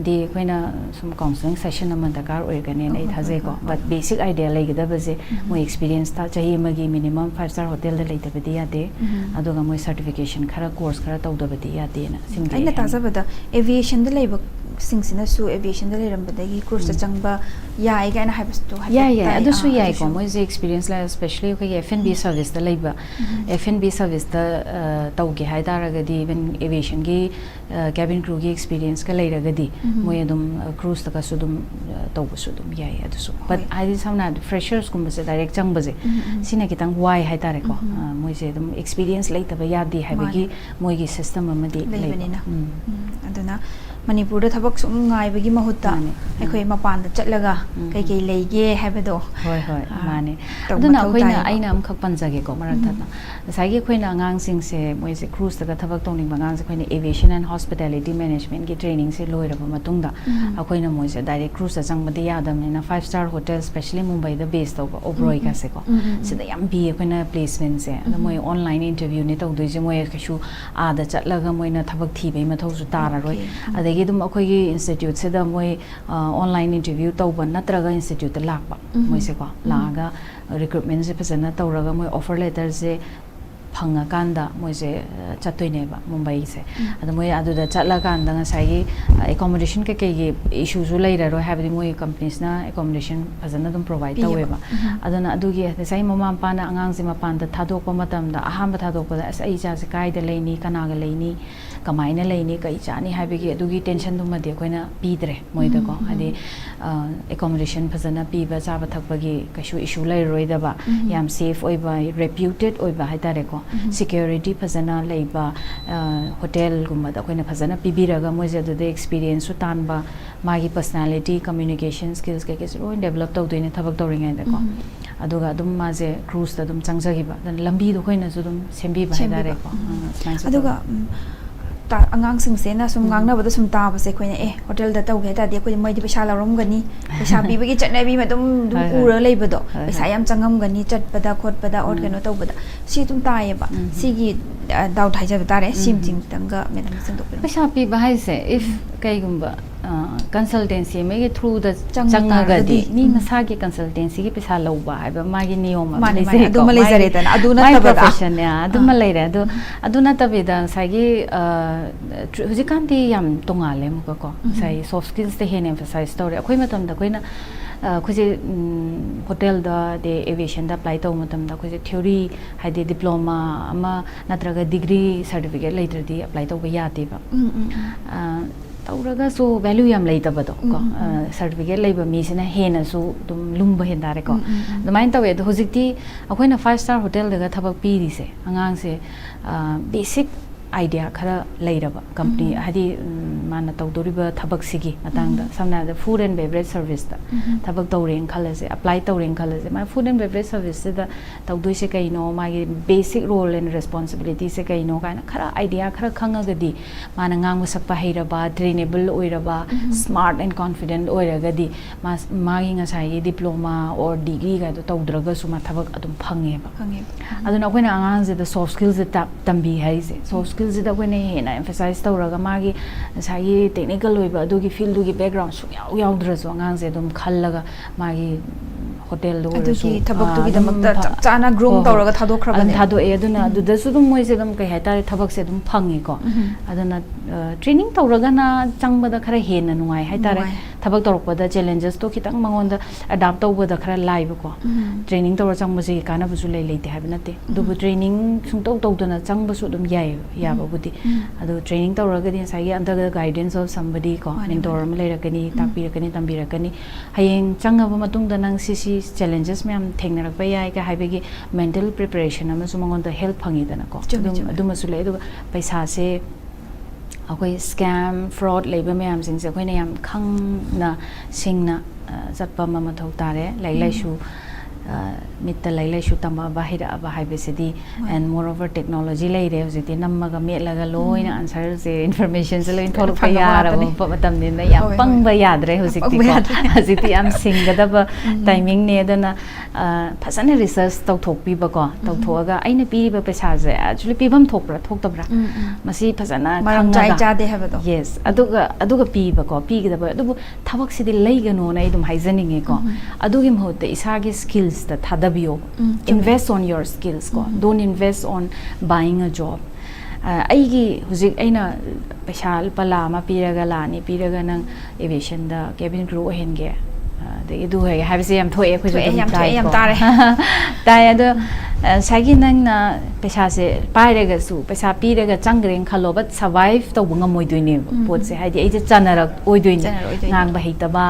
di khoina sum counseling session ama dakar oi gane nei thaje ko but basic idea lai gadaba je moi experience ta chahi magi minimum 5-star hotel da leitabadi yade aduga moi certification khara course tawdabadi yade na simge aina tazabada aviation da leiba singsina su aviation da leirambadagi course da changba yai gaina haibastu yeah adusu yai ko moi je experience la especially ko F&B service da leiba F&B service da tawge haidaragadi even aviation gi cabin crew gi experience ka leiragadi moi adum cruise da ka sudum tawba sudum yai adusu but I did some freshers kum se direct changbaje sina kitang why haidare ko moi je adum experience leitaba yadi haibagi moi gi system amadi leibanina aduna Manipur da thabak sum ngai bagi mahutta ekhoi mapan da chatlaga kai kai leige habado hoi mane aduna khoina aina am khak panjage ko marathana saigi khoina angang sing se moi se cruise da thabak tongning bangang se khoina aviation and hospitality management gi training se loiraba matungda akhoina moi se direct cruise da changbadi yadamne na 5-star hotel especially Mumbai da base tawba obroi ka se ko sida yam bi khoina placement se ada moi online interview ne tawdoi je moi kashu ada chatlaga moi na thabak thibai mathau su tararoi adagi dum akhoi institute se da moi online interview tawba natraga institute lakpa moi se ko laga recruitment se phasana tawraga moi offer letter se phanga kanda moi je chatoine ba Mumbai se adu moi adu da chatla kanda nga sai accommodation ke issue zu laira ro have moi companies na accommodation phasana dum provide tawe ba aduna adu gi sai mama pa na angang se mapan da thadok pa matam da aham ba thadok pa da ai cha se kai da leini kana ga leini kamaina leini kai chani habe gi adu gi tension dum ma de koina pidre moi da ko adi accommodation phasana pi ba cha ba thak ba gi kashu issue lai roi da ba yam safe oi ba reputed oi ba haitare ko security phasana leiba hotel gumba da koina phasana pibiraga moi je de experience su tan ba magi personality communication skills ke so develop tau doine thabak tawringai da ko aduga dum ma je cruise da dum changjagi ba dan lambi do koina su dum sembi ba haidare ko aduga angang sing se na sum ngang na bada sum ta ba se khoina hotel da taw ge ta de khoi moi di paisa la rom gani paisa bi bagi chatna bi ma dum ura lei bado paisa yam changam gani chat pada khot pada or gano taw bada si tum ta ye ba si gi daw thai ja ba re sim jing tanga me dam sing do paisa pi ba hai se if kai gumba consultancy me ge through the changa gadi ni masa gi consultancy gi pesa lauba hai ba ma gi niyom ma le se adu ma le jare tan adu na ta ba profession ya adu ma le re adu na ta be da sai gi hujikan di yam tongale mu ko sai soft skills te hen emphasize story akhoi matam da koina khuje hotel da de aviation da apply taw matam da khuje theory haide diploma ama natraga degree certificate later di apply taw ba yate ba tawraga so value yam leitaba do ko certificate leiba mi sina hena so dum lumba hendare ko damain tawe do hojikti akoina 5-star hotel daga thabak pi ri se angang se basic idea khara leiraba company hadi mana tawdoriba thabak sigi matangda samna the food and beverage service da thabak tawreng khalase apply tawreng khalase my food and beverage service da tawdoi se kaino magi basic role and responsibility se kaino kana khara idea khara khanga gadi mana ngang sakpa heiraba trainable oiraba smart and confident oiragadi magi nga sai diploma or degree ga do tawdraga suma thabak adum phange ba aduna koina angang je the soft skills da tambi hai se soft skills da koina hena emphasize tawraga magi sai technical oiba adugi field dugi background su yaudra so angang je dum khallaga magi hotel lo adugi thabak tugi damakta chana groom tawraga thadokhrabane thado e aduna aduda su dum moi se dum kai haita thabak se dum phangi ko aduna training tawraga na changbada khara hena nungai haita re thabak torokpada challenges to kitang mangonda adapt tawbada khara live ko training tawra changbase kana busu lei leite habinate dubu training sung taw tawduna changbasu dum yai ya babudi adu training tawraga din sai under the guidance of somebody ko mentor ma leirakani takpirakani tambirakani hayeng changaba matungda nang sisi challenges me am thengnarakpa yai ka haibegi mental preparation amasu mangonda help phangi dana ko adum asu le paisa se akoi scam fraud labor me am sing se koi na yam khang na singna zatpa ma mathau tare lai shu mitta lai shu tamba bahira ba haibesidi and moreover technology lai re hojiti nammaga melaga loina answer se information se loin thol pa yara ba matam ni na yam pang ba yadre hojiti ko hojiti am singada ba timing ne dana phasana research tau thok pi ba ko tau thoga aina pi ba pesa je actually pi bam thok tabra masi phasana maram jai ja de have do yes aduga pi ba ko pi gida ba adu thabak sidi lai gano na idum haizaning ko adugi mhote isagi skills the thadabio invest on your skills ko don't invest on buying a job aigi hujik aina paisa pala ma piraga lani piraga nang aviation da cabin crew henge de edu hai habse am thoe khoi yam tare tai adu sagi nang na paisa se pairaga su paisa piraga changreng khalo but survive to bunga moidoini pot se haidi ai chanarak oidoini ngang ba heitaba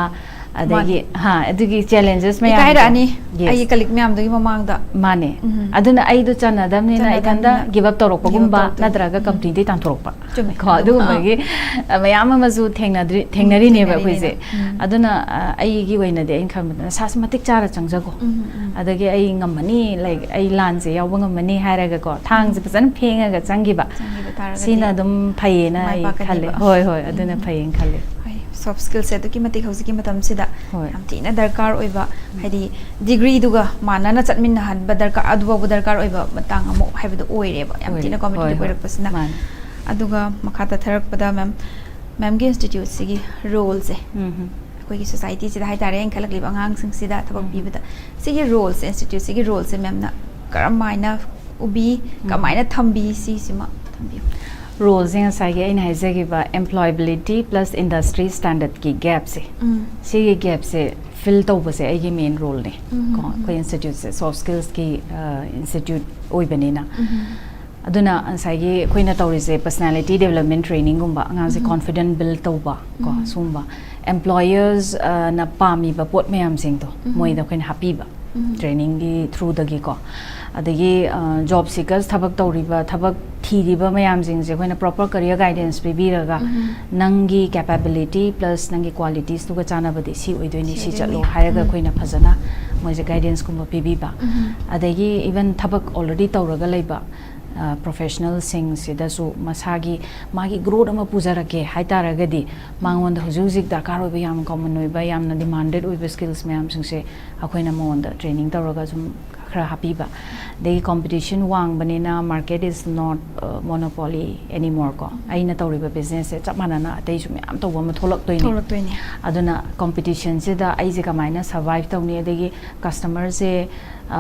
adagi ha adugi challenges me kai rani ai kalik me am dagi mamang da mane aduna ai du chana damni na ikanda give up torok pagumba nadraga company dei tan torok pa ko adu magi mayam amazu thengnari ne ba khoise aduna ai gi waina de in khamna sasmatik chara changjago adagi ai ngamani like ai lan je yaw ngamani hairaga ko thang je pasan phenga ga changi ba sina dum phayena ai khale hoi aduna phayen khale soft skills se ki mati hausi ki matam sida am tina darkar oiba haidi degree duga manana chatmin han ba darkar aduba bu darkar oiba matang amo haibu oire ba am tina competitive oirak pasina aduga makhata tharak pada ma'am ge institute sigi role se koi ki society sida hai tare en khalak liba ngang sing sida thabak bibada sigi roles institute sigi roles se ma'am na karamaina ubi kamaina thambi si sima thambi roles in sagi in haizagiba employability plus industry standard ki gap se sigi gap se fill tawba se ai main role ne ko institute se soft skills ki institute oi banina aduna sagi koina tawrise personality development training gumba anga se confident build tawba ko sumba employers na pami ba pot mayam sing to moi da koina happy ba training gi through the gi ko adagi job seekers thabak tawriba thabak thiriba mayam jing je koina proper career guidance biraga nangi capability plus nangi qualities to ga chana badi si oidoni si chalo hairaga koina phajana moi je guidance kumba biba adagi even thabak already tawraga leiba professional sing sidasu masagi magi growth ama pujarake haitaragadi mangonda hujujik dakar oiba yam common oiba yamna demanded oiba skills mayam singse akoina monda training tawraga sum khara happy ba the competition wang banina market is not monopoly anymore ko aina tawriba business se chapmana na atei sum yam tawba ma tholak toini aduna competition se da ai je kamaina survive tawni adegi customer se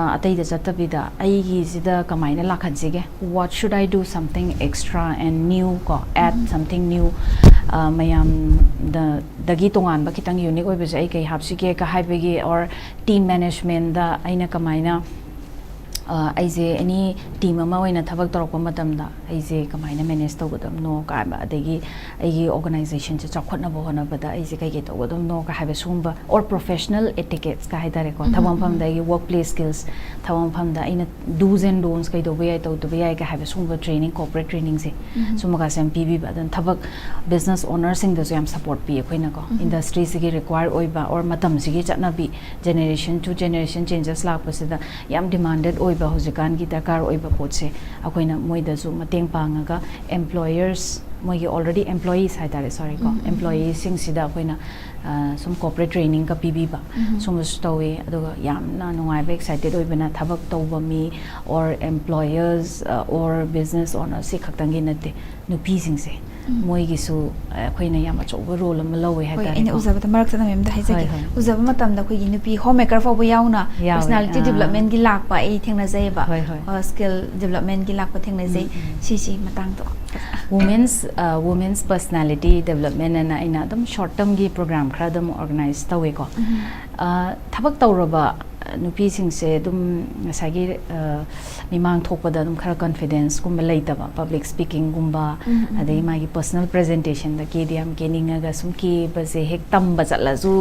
atei da chatabida ai gi sida kamaina lakhansige what should I do something extra and new ko add something new mayam dagi tongan ba kitang unique oi be ai kai hapsike ka haibegi or team management da aina kamaina aise any team ama oina thabak torokpa matamda aise kamaina manage tawgadam no ka ba adegi aigi organization che chakhotna bo hona bada aise kai ke tawgadam no ka habe sumba or professional etiquettes ka haidare ko thabam pham da workplace skills thabam pham da aina do's and don'ts kai do be to be ai ka habe sumba training corporate training se summa ka sem pb ba dan thabak business owners sing da yam support pi khoina ko industry se gi require oiba or matam se gi chatna bi generation to generation changes lak pasida yam demanded ba hojikan gi dakar oiba potse akoina moida su mateng pangaga employers moi already employees haitare sorry ko employees sing sida akoina some corporate training ka pb ba sum stowe aduga yamna nungai ba excited oibana thabak tawba mi or employers or business owners se khaktangi nate nupi sing se ꯃꯣꯏꯒꯤꯁꯨ ꯑꯩꯈꯣꯏꯅ ꯌꯥꯝ ꯑꯆꯧꯕ ꯔꯣꯜ ꯑꯃ ꯂꯧꯋꯦ ꯍꯣꯏ ꯍꯥꯏꯇꯥꯔꯦ ꯑꯩꯅ ꯎꯖꯕꯗ ꯃꯔꯛꯇ ꯃꯦꯝꯗ ꯍꯥꯏꯖꯒꯦ ꯍꯣꯏ ꯎꯖꯕ ꯃꯇꯝꯗ ꯑꯩꯈꯣꯏꯒꯤ ꯅꯨꯄꯤ ꯍꯣꯝ ꯃꯦꯀꯔ ꯐꯥꯎꯕ ꯌꯥꯎꯅ ꯌꯥꯎꯋꯦ ꯄꯔꯁꯣꯅꯦꯂꯤꯇꯤ ꯗꯤꯕꯦꯂꯞꯃꯦꯟꯒꯤ ꯂꯥꯛꯄ ꯑꯩ ꯊꯦꯡꯅꯖꯩꯑꯕ ꯍꯣꯏ ꯍꯣꯏ ꯁ꯭ꯀꯤꯜ ꯗꯤꯕꯦꯂꯞꯃꯦꯟꯒꯤ ꯂꯥꯛꯄ ꯊꯦꯡꯅꯖꯩ ꯁꯤꯁꯤ ꯃꯇꯥꯡꯗꯣ ꯋꯨꯃꯦꯟꯁ ꯄꯔꯁꯅꯦꯂꯤꯇꯤ ꯗꯦꯕꯂꯞꯃꯦꯟ ꯑꯅ ꯑꯩꯅ ꯑꯗꯨꯝ ꯁꯣꯔꯠ ꯇꯔꯝꯒꯤ ꯄ꯭ꯔꯣꯒ꯭ꯔꯥꯝ ꯈꯔ ꯑꯗꯨꯝ ꯑꯣꯔꯒꯅꯥꯏꯖ ꯇꯧꯋꯦꯀꯣ ꯊꯕꯛ ꯇꯧꯔꯕ ꯅꯨꯄꯤꯁꯤꯡꯁꯦ ꯑꯗꯨꯝ ꯉꯁꯥꯏꯒꯤ ꯃꯤꯃꯥꯡ ꯊꯣꯛꯄꯗ ꯑꯗꯨꯝ ꯈꯔ ꯀꯟꯐꯤꯗꯦꯟꯁꯀꯨꯝꯕ ꯂꯩꯇꯕ ꯄꯕ꯭ꯂꯤꯛ ꯁ꯭ꯄꯤꯀꯤꯡꯒꯨꯝꯕ ꯑꯗꯒꯤ ꯃꯥꯒꯤ ꯄꯔꯁꯣꯅꯦꯜ ꯄ꯭ꯔꯖꯦꯟꯇꯦꯁꯟꯗ ꯀꯦꯗꯤ ꯌꯥꯝ ꯀꯦꯅꯤꯡꯉꯒ ꯁꯨꯝ ꯀꯦꯕꯁꯦ ꯍꯦꯛ ꯇꯝꯕ ꯆꯠꯂꯁꯨ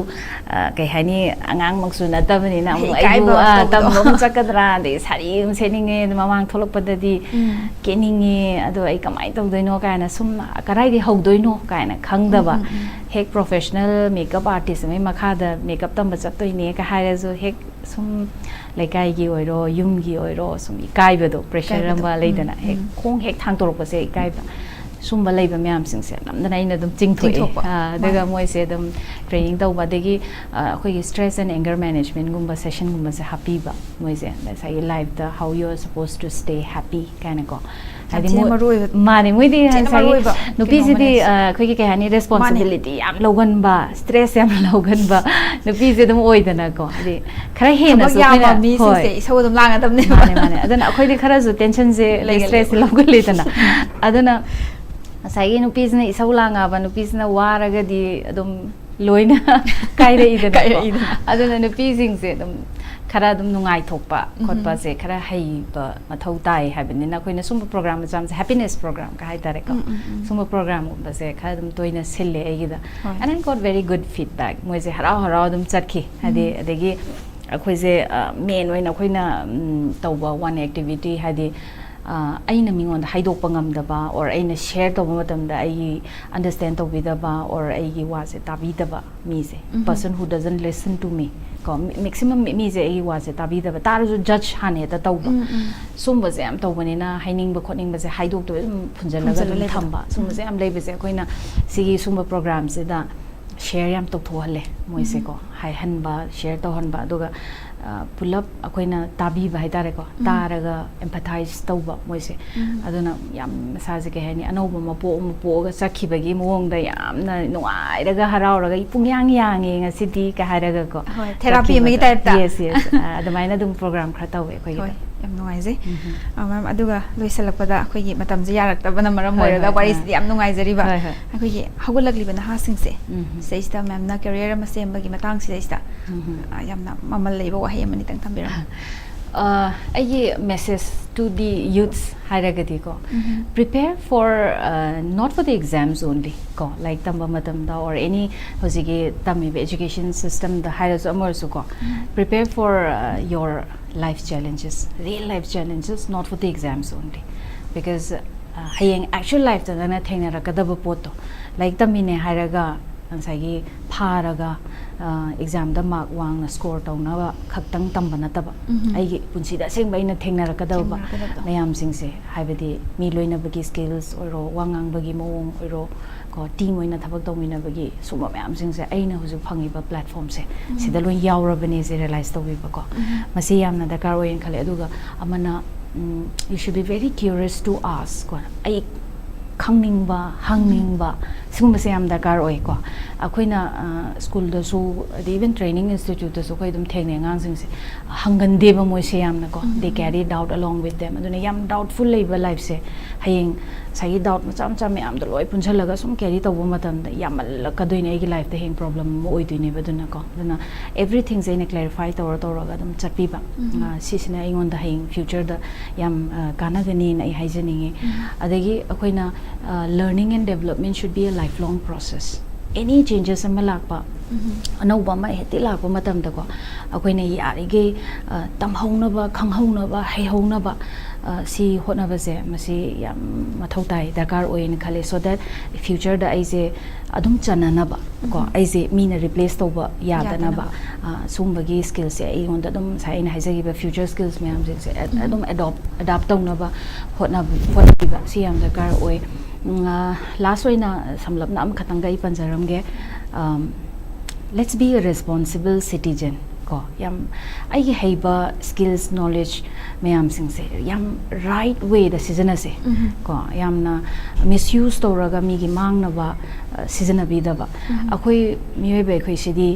ꯀꯩ ꯍꯥꯏꯅꯤ ꯑꯉꯥꯡꯃꯛꯁꯨ ꯅꯠꯇꯕꯅꯤ나 ꯑꯃꯨꯛ ꯑꯩꯕꯨ ꯇꯝꯕ ꯑꯃꯨꯛ ꯆꯠꯀꯗ꯭ꯔꯥ ꯑꯗꯒꯤ ꯁꯥꯔꯤ ꯑꯃ ꯁꯦꯠꯅꯤꯡꯉꯦ ꯃꯃꯥꯡ ꯊꯣꯛꯂꯛꯄꯗꯗꯤ ꯀꯦꯅꯤꯡꯉꯦ ꯑꯗꯣ ꯑꯩ ꯀꯃꯥꯏꯅ ꯇꯧꯗꯣꯏꯅꯣ ꯀꯥꯏꯅ ꯁꯨꯝ ꯀꯗꯥꯏꯗꯒꯤ ꯍꯧꯗꯣꯏꯅꯣ ꯀꯥꯏꯅ ꯈꯪꯗꯕ ꯍꯦꯛ ꯄ꯭ꯔꯣꯐꯦꯁꯅꯦꯜ ꯃꯦꯀꯞ ꯑꯥꯔꯇꯤꯁ ꯑꯃꯒꯤ ꯃꯈꯥꯗ ꯃꯦꯀꯞ ꯇꯝꯕ ꯆꯠꯇꯣꯏꯅꯦ ꯀ ꯍꯥꯏꯔꯁꯨ ꯍꯦꯛ ꯁꯨꯝ ꯂꯩꯀꯥꯏꯒꯤ ꯑꯣꯏꯔꯣ ꯌꯨꯝꯒꯤ ꯑꯣꯏꯔꯣ ꯁꯨꯝ ꯏꯀꯥꯏꯕꯗꯣ ꯄ꯭ꯔꯦꯁꯔ ꯑꯃ ꯂꯩꯗꯅ ꯍꯦꯛ ꯈꯣꯡ ꯍꯦꯛ ꯊꯥꯡꯇꯣꯔꯛꯄꯁꯦ ꯏꯀꯥꯏꯕ ꯁꯨꯝꯕ ꯂꯩꯕ ꯃꯌꯥꯝꯁꯤꯡꯁꯦ ꯅꯝꯗꯅ ꯑꯩꯅ ꯑꯗꯨꯝ ꯆꯤꯡꯊꯣꯛꯑꯦ ꯑꯗꯨꯒ ꯃꯣꯏꯁꯦ ꯑꯗꯨꯝ ꯇ꯭ꯔꯦꯅꯤꯡ ꯇꯧꯕ ꯑꯗꯒꯤ ꯑꯩꯈꯣꯏꯒꯤ ꯁ꯭ꯇ꯭ꯔꯦꯁ ꯑꯦꯟ ꯑꯦꯡꯒꯔ ꯃꯦꯅꯦꯖꯃꯦꯟꯒꯨꯝꯕ ꯁꯦꯁꯟꯒꯨꯝꯕꯁꯦ ꯍꯥꯞꯄꯤꯕ ꯃꯣꯏꯁꯦ ꯉꯁꯥꯏꯒꯤ ꯂꯥꯏꯐꯇ how you are suppose to stay happy ꯀꯥꯏꯅꯀꯣ ꯍꯥꯏꯗꯤ ꯃꯥꯅꯦ ꯃꯣꯏꯗꯤ ꯉꯁꯥꯏꯒꯤ ꯅꯨꯄꯤꯁꯤꯗꯤ ꯑꯩꯈꯣꯏꯒꯤ ꯀꯩ ꯍꯥꯏꯅꯤ ꯔꯦꯁꯄꯣꯟꯁꯤꯕꯤꯂꯤꯇꯤ ꯌꯥꯝ ꯂꯧꯒꯟꯕ ꯁ꯭ꯇ꯭ꯔꯦꯁ ꯌꯥꯝ ꯂꯧꯒꯟꯕ ꯅꯨꯄꯤꯁꯦ ꯑꯗꯨꯝ ꯑꯣꯏꯗꯅꯀꯣ ꯍꯥꯏꯗꯤ ꯈꯔ ꯍꯦꯟꯅꯁꯨ ꯑꯩꯈꯣꯏꯅ ꯃꯤꯁꯤꯡꯁꯦ ꯏꯁꯧ ꯑꯗꯨꯝ ꯂꯥꯡꯒꯗꯕꯅꯦꯕ ꯃꯥꯅꯦ ꯃꯥꯅꯦ ꯑꯗꯨꯅ ꯑꯩꯈꯣꯏꯗꯤ ꯈꯔꯁꯨ ꯇꯦꯟꯁꯟꯁꯦ ꯁ꯭ꯇ꯭ꯔꯦꯁꯁꯦ ꯂꯧꯒꯜꯂꯤꯗꯅ ꯑꯗꯨꯅ ꯉꯁꯥꯏꯒꯤ ꯅꯨꯄꯤꯁꯤꯅ ꯏꯁꯧ ꯂꯥꯡꯉꯕ ꯅꯨꯄꯤꯁꯤꯅ ꯋꯥꯔꯒꯗꯤ ꯑꯗꯨꯝ ꯂꯣꯏꯅ ꯀꯥꯏꯔꯛꯏꯗꯅꯀꯣ ꯑꯗꯨꯅ ꯅꯨꯄꯤꯁꯤꯡꯁꯦ ꯑꯗꯨꯝ ꯈꯔ ꯑꯗꯨꯝ ꯅꯨꯡꯉꯥꯏꯊꯣꯛꯄ ꯈꯣꯠꯄꯁꯦ ꯈꯔ ꯍꯩꯕ ꯃꯊꯧ ꯇꯥꯏ ꯍꯥꯏꯕꯅꯤꯅ ꯑꯩꯈꯣꯏꯅ ꯁꯨꯝꯕ ꯄ꯭ꯔꯣꯒ꯭ꯔꯥꯝ ꯃꯆꯥ ꯃꯆꯥ ꯍꯦꯄꯤꯅꯦꯁ ꯄ꯭ꯔꯣꯒ꯭ꯔꯥꯝ ꯀ ꯍꯥꯏꯇꯥꯔꯦꯀꯣ ꯁꯨꯝꯕ ꯄ꯭ꯔꯣꯒ꯭ꯔꯥꯝꯒꯨꯝꯕꯁꯦ ꯈꯔ ꯑꯗꯨꯝ ꯇꯣꯏꯅ ꯁꯤꯜꯂꯦ ꯑꯩꯒꯤꯗ and I got very good feedback ꯃꯣꯏꯁꯦ ꯍꯔꯥꯎ ꯍꯔꯥꯎ ꯑꯗꯨꯝ ꯆꯠꯈꯤ ꯍꯥꯏꯗꯤ ꯑꯗꯒꯤ ꯑꯩꯈꯣꯏꯁꯦ ꯃꯦꯟ ꯑꯣꯏꯅ ꯑꯩꯈꯣꯏꯅ ꯇꯧꯕ ꯋꯥꯟ ꯑꯦꯛꯇꯤꯚꯤꯇꯤ ꯍꯥꯏꯗꯤ ꯑꯩꯅ ꯃꯤꯉꯣꯟꯗ ꯍꯥꯏꯗꯣꯛꯄ ꯉꯝꯗꯕ ꯑꯣꯔ ꯑꯩꯅ ꯁꯦꯌꯔ ꯇꯧꯕ ꯃꯇꯝꯗ ꯑꯩꯒꯤ ꯑꯟꯗꯔꯁꯇꯦꯟ ꯇꯧꯕꯤꯗꯕ ꯑꯣꯔ ꯑꯩꯒꯤ ꯋꯥꯁꯦ ꯇꯥꯕꯤꯗꯕ ꯃꯤꯁꯦ ꯄꯔꯁꯟ ꯍꯨ ꯗꯖꯟ ꯂꯤꯁꯟ ꯇꯨ ꯃꯤ ꯀꯣ ꯃꯦꯛꯁꯤꯃꯝ ꯃꯤꯁꯦ ꯑꯩꯒꯤ ꯋꯥꯁꯦ ꯇꯥꯕꯤꯗꯕ ꯇꯥꯔꯁꯨ ꯖꯠꯁ ꯍꯥꯟꯅ ꯍꯦꯛꯇ ꯇꯧꯕ ꯁꯨꯝꯕꯁꯦ ꯌꯥꯝ ꯇꯧꯕꯅꯤꯅ ꯍꯥꯏꯅꯤꯡꯕ ꯈꯣꯠꯅꯤꯡꯕꯁꯦ ꯍꯥꯏꯗꯣꯛꯇꯕ ꯑꯗꯨꯝ ꯐꯨꯟꯖꯜꯂꯒ ꯑꯗꯨꯝ ꯊꯝꯕ ꯁꯨꯝꯕꯁꯦ ꯌꯥꯝ ꯂꯩꯕꯁꯦ ꯑꯩꯈꯣꯏꯅ ꯁꯤꯒꯤ ꯁꯨꯝꯕ ꯄ꯭ꯔꯣꯒ꯭ꯔꯥꯝꯁꯤꯗ ꯁꯦꯌꯔ ꯌꯥꯝ ꯇꯧꯊꯣꯛꯍꯜꯂꯦ ꯃꯣꯏꯁꯦꯀꯣ ꯍꯥꯏꯍꯟꯕ ꯁꯦꯌꯔ ꯇꯧꯍꯟꯕ ꯑꯗꯨꯒ ꯄꯨꯂꯞ ꯑꯩꯈꯣꯏꯅ ꯇꯥꯕꯤꯕ ꯍꯥꯏꯇꯥꯔꯦꯀꯣ ꯇꯥꯔꯒ ꯑꯦꯝꯄꯊꯥꯏꯖ ꯇꯧꯕ ꯃꯣꯏꯁꯦ ꯑꯗꯨꯅ ꯌꯥꯝ ꯃꯁꯥꯁꯦ ꯀꯩ ꯍꯥꯏꯅꯤ ꯑꯅꯧꯕ ꯃꯄꯣꯛ ꯑꯃ ꯄꯣꯛꯑꯒ ꯆꯠꯈꯤꯕꯒꯤ ꯃꯑꯣꯡꯗ ꯌꯥꯝꯅ ꯅꯨꯡꯉꯥꯏꯔꯒ ꯍꯔꯥꯎꯔꯒ ꯄꯨꯡꯌꯥꯡ ꯌꯥꯡꯉꯦ ꯉꯁꯤꯗꯤ ꯀ ꯍꯥꯏꯔꯒꯀꯣ ꯊꯦꯔꯥꯄꯤ ꯑꯃꯒꯤ ꯇꯥꯏꯞꯇ ꯌꯦꯁ ꯑꯗꯨꯃꯥꯏꯅ ꯑꯗꯨꯝ ꯄ꯭ꯔꯣꯒ꯭ꯔꯥꯝ ꯈꯔ ꯇꯧꯋꯦ ꯑꯩꯈꯣꯏꯒꯤꯗ ꯌꯥꯝ ꯅꯨꯡꯉꯥꯏꯖꯩ ꯃꯦꯝ ꯑꯗꯨꯒ ꯂꯣꯏꯁꯤꯜꯂꯛꯄꯗ ꯑꯩꯈꯣꯏꯒꯤ ꯃꯇꯝꯁꯦ ꯌꯥꯔꯛꯇꯕꯅ ꯃꯔꯝ ꯑꯣꯏꯔꯒ ꯋꯥꯔꯤꯁꯤꯗꯤ ꯌꯥꯝ ꯅꯨꯡꯉꯥꯏꯖꯔꯤꯕ ꯑꯩꯈꯣꯏꯒꯤ ꯍꯧꯒꯠꯂꯛꯂꯤꯕ ꯅꯍꯥꯁꯤꯡꯁꯦ ꯁꯤꯗꯩꯁꯤꯗ ꯃꯦꯝꯅ ꯀꯦꯔꯤꯌꯔ ꯑꯃ ꯁꯦꯝꯕꯒꯤ ꯃꯇꯥꯡꯁꯤꯗꯩꯁꯤꯗ ꯌꯥꯝꯅ ꯃꯃꯜ ꯂꯩꯕ ꯋꯥꯍꯩ ꯑꯃꯅꯤꯇꯪ ꯊꯝꯕꯤꯔꯝꯃꯨ ꯑꯩꯒꯤ ꯃꯦꯁꯦꯖ ꯇꯨ ꯗꯤ ꯌꯨꯠꯁ ꯍꯥꯏꯔꯒꯗꯤꯀꯣ prepare for not for the exams only ꯀꯣ ꯂꯥꯏꯔꯤꯛ ꯇꯝꯕ ꯃꯇꯝꯗ ꯑꯣꯔ ꯑꯦꯅꯤ ꯍꯧꯖꯤꯛꯀꯤ ꯇꯝꯃꯤꯕ ꯑꯦꯖꯨꯀꯦꯁꯟ ꯁꯤꯁꯇꯦꯝꯗ ꯍꯥꯏꯔꯁꯨ ꯑꯃ ꯑꯣꯏꯔꯁꯨꯀꯣ prepare four your life challenges, real life challenges, not for the exams only. Because hayeng actual life ta na thengnarakadaba potto like tamine hairaga ansagi pharaga exam da mark wangna score tawna khaktang tamba nataba aigi punsida sengba ina thengnarakadaba mayam singse haibadi mi loinabagi skills oiro wangang bagi mawong oiro ko team oina thabak tawminabagi suma mayam singse aina huju phangiba platform se sida loi yaurabani se realize tawbiba ko masi yamna dakar oin khale aduga amana you should be very curious to ask ko ai khangning hangning singumse yam dakar oi ko akoina school da su even training institute da su koi dum thengne ngang sing se hangan de ba moi se yamna ko they carry doubt along with them aduna yam doubtful life life se hayeng sai doubt macham cham yam da loi punchalaga sum carry tawu matam da yamal kadoine igi life da heng problem oi doine baduna ko aduna everything ze ne clarify tawra dum chapi ba sisina ingon da heng future da yam kana gani na ai haijaninge adagi akoina learning and development should be a lifelong process. Any changes ama lakpa anauba ma heti lakpa matam da ko akoina yarige tamhaunaba khanghaunaba heihaunaba si hotnaba se masi yam mathau tai dakar oin khale so that future da aise adum chananaba ko aise mina replace toba yadanaba sumbagi skills se ai honda adum sain haijagiba future skills mayam se adum adapt tawnaba hotnaba si yam dakar oi last oina samlapna am khatanga I panjaramge let's be a responsible citizen ko yam aigi heiba skills knowledge mayam sing se yam right way da season se ko yam na misuse toraga mi gi mang na ba season bi da ba akoi mioi be khoi sidi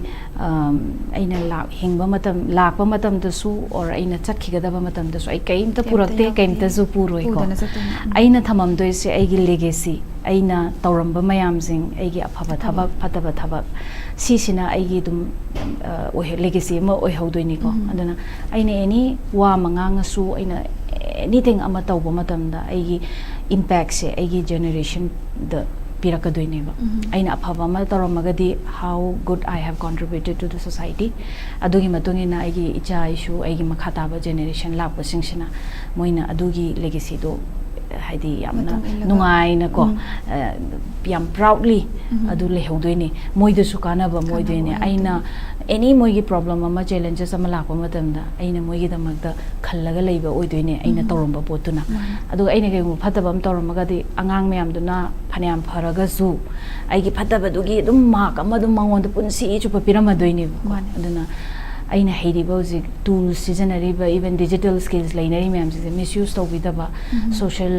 aina la hingba matam lakba matam da su or aina chakhi ga da ba matam da su ai kaim ta purakte kaim ta su puroi ko aina thamam doi se aigi legacy aina tauramba mayam sing aigi aphaba thaba phataba thaba si sina aigi dum legacy ma oi hodoi ni ko adana aina any wa mangang su aina anything ama tawba matam da aigi impact se aigi generation the pirakadoi ne ba aina aphaba ma taramagadi how good I have contributed to the society adugi matungi na aigi icha issue aigi makhata ba generation lakpa singsina moina adugi legacy do haidi yamna nungai na ko yam proudly adu lehodoini moida sukana ba moidene aina any moigi problem ama challenges ama lakpa matamda aina moigi damakta khallaga leiba oidoine aina tawramba potuna adu aina ke phatabam tawramaga di angang mayam duna phaniam pharaga su aigi phataba dugi dum mark ama dum mangon punsi chupa piramadoini aduna aina heidiba hojik tools seasonariba even digital skills lainari mayam se misuse tawbidaba social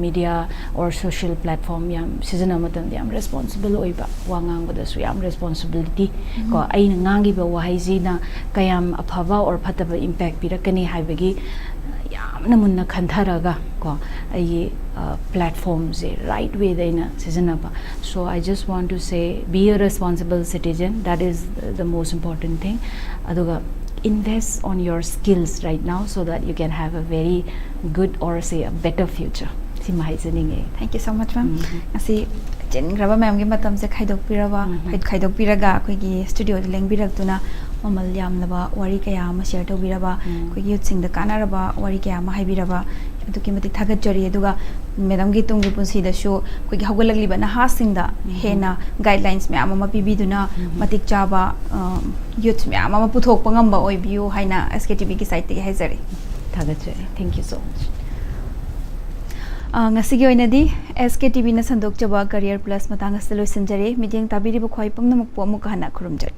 media or social platform yam seasona matam yam responsible oiba wangang bada su yam responsibility ko aina ngangi ba wahaiji na kayam aphaba or phataba impact pirakani haibagi yamna munna khantharaga ko ai platforms right way daina seasonaba so I just want to say be a responsible citizen that is the most important thing aduga invest on your skills right now so that you can have a very good or say a better future thank you so much ma'am asi jengraba ma'am gi matam se khaidok piraba khaidok piraga koi gi studio de leng birak tuna mamal yam laba wari kaya ma share to biraba koi gi youth sing da kanaraba wari kaya ma hai biraba aduki mati thagat jari aduga madam gi tung gi punsi da show koi gi hawgalagli ba na ha sing da hena guidelines me ama pibi duna matik chaba youth me ama puthok pangam ba oi biu haina SKTV ki site te haizari thagat jari thank you so much ngasigi oinadi SKTV na sandok chaba career plus matang asalo sanjare mijeng tabiri bo khoi pamna mukpo amuk hana khurumjar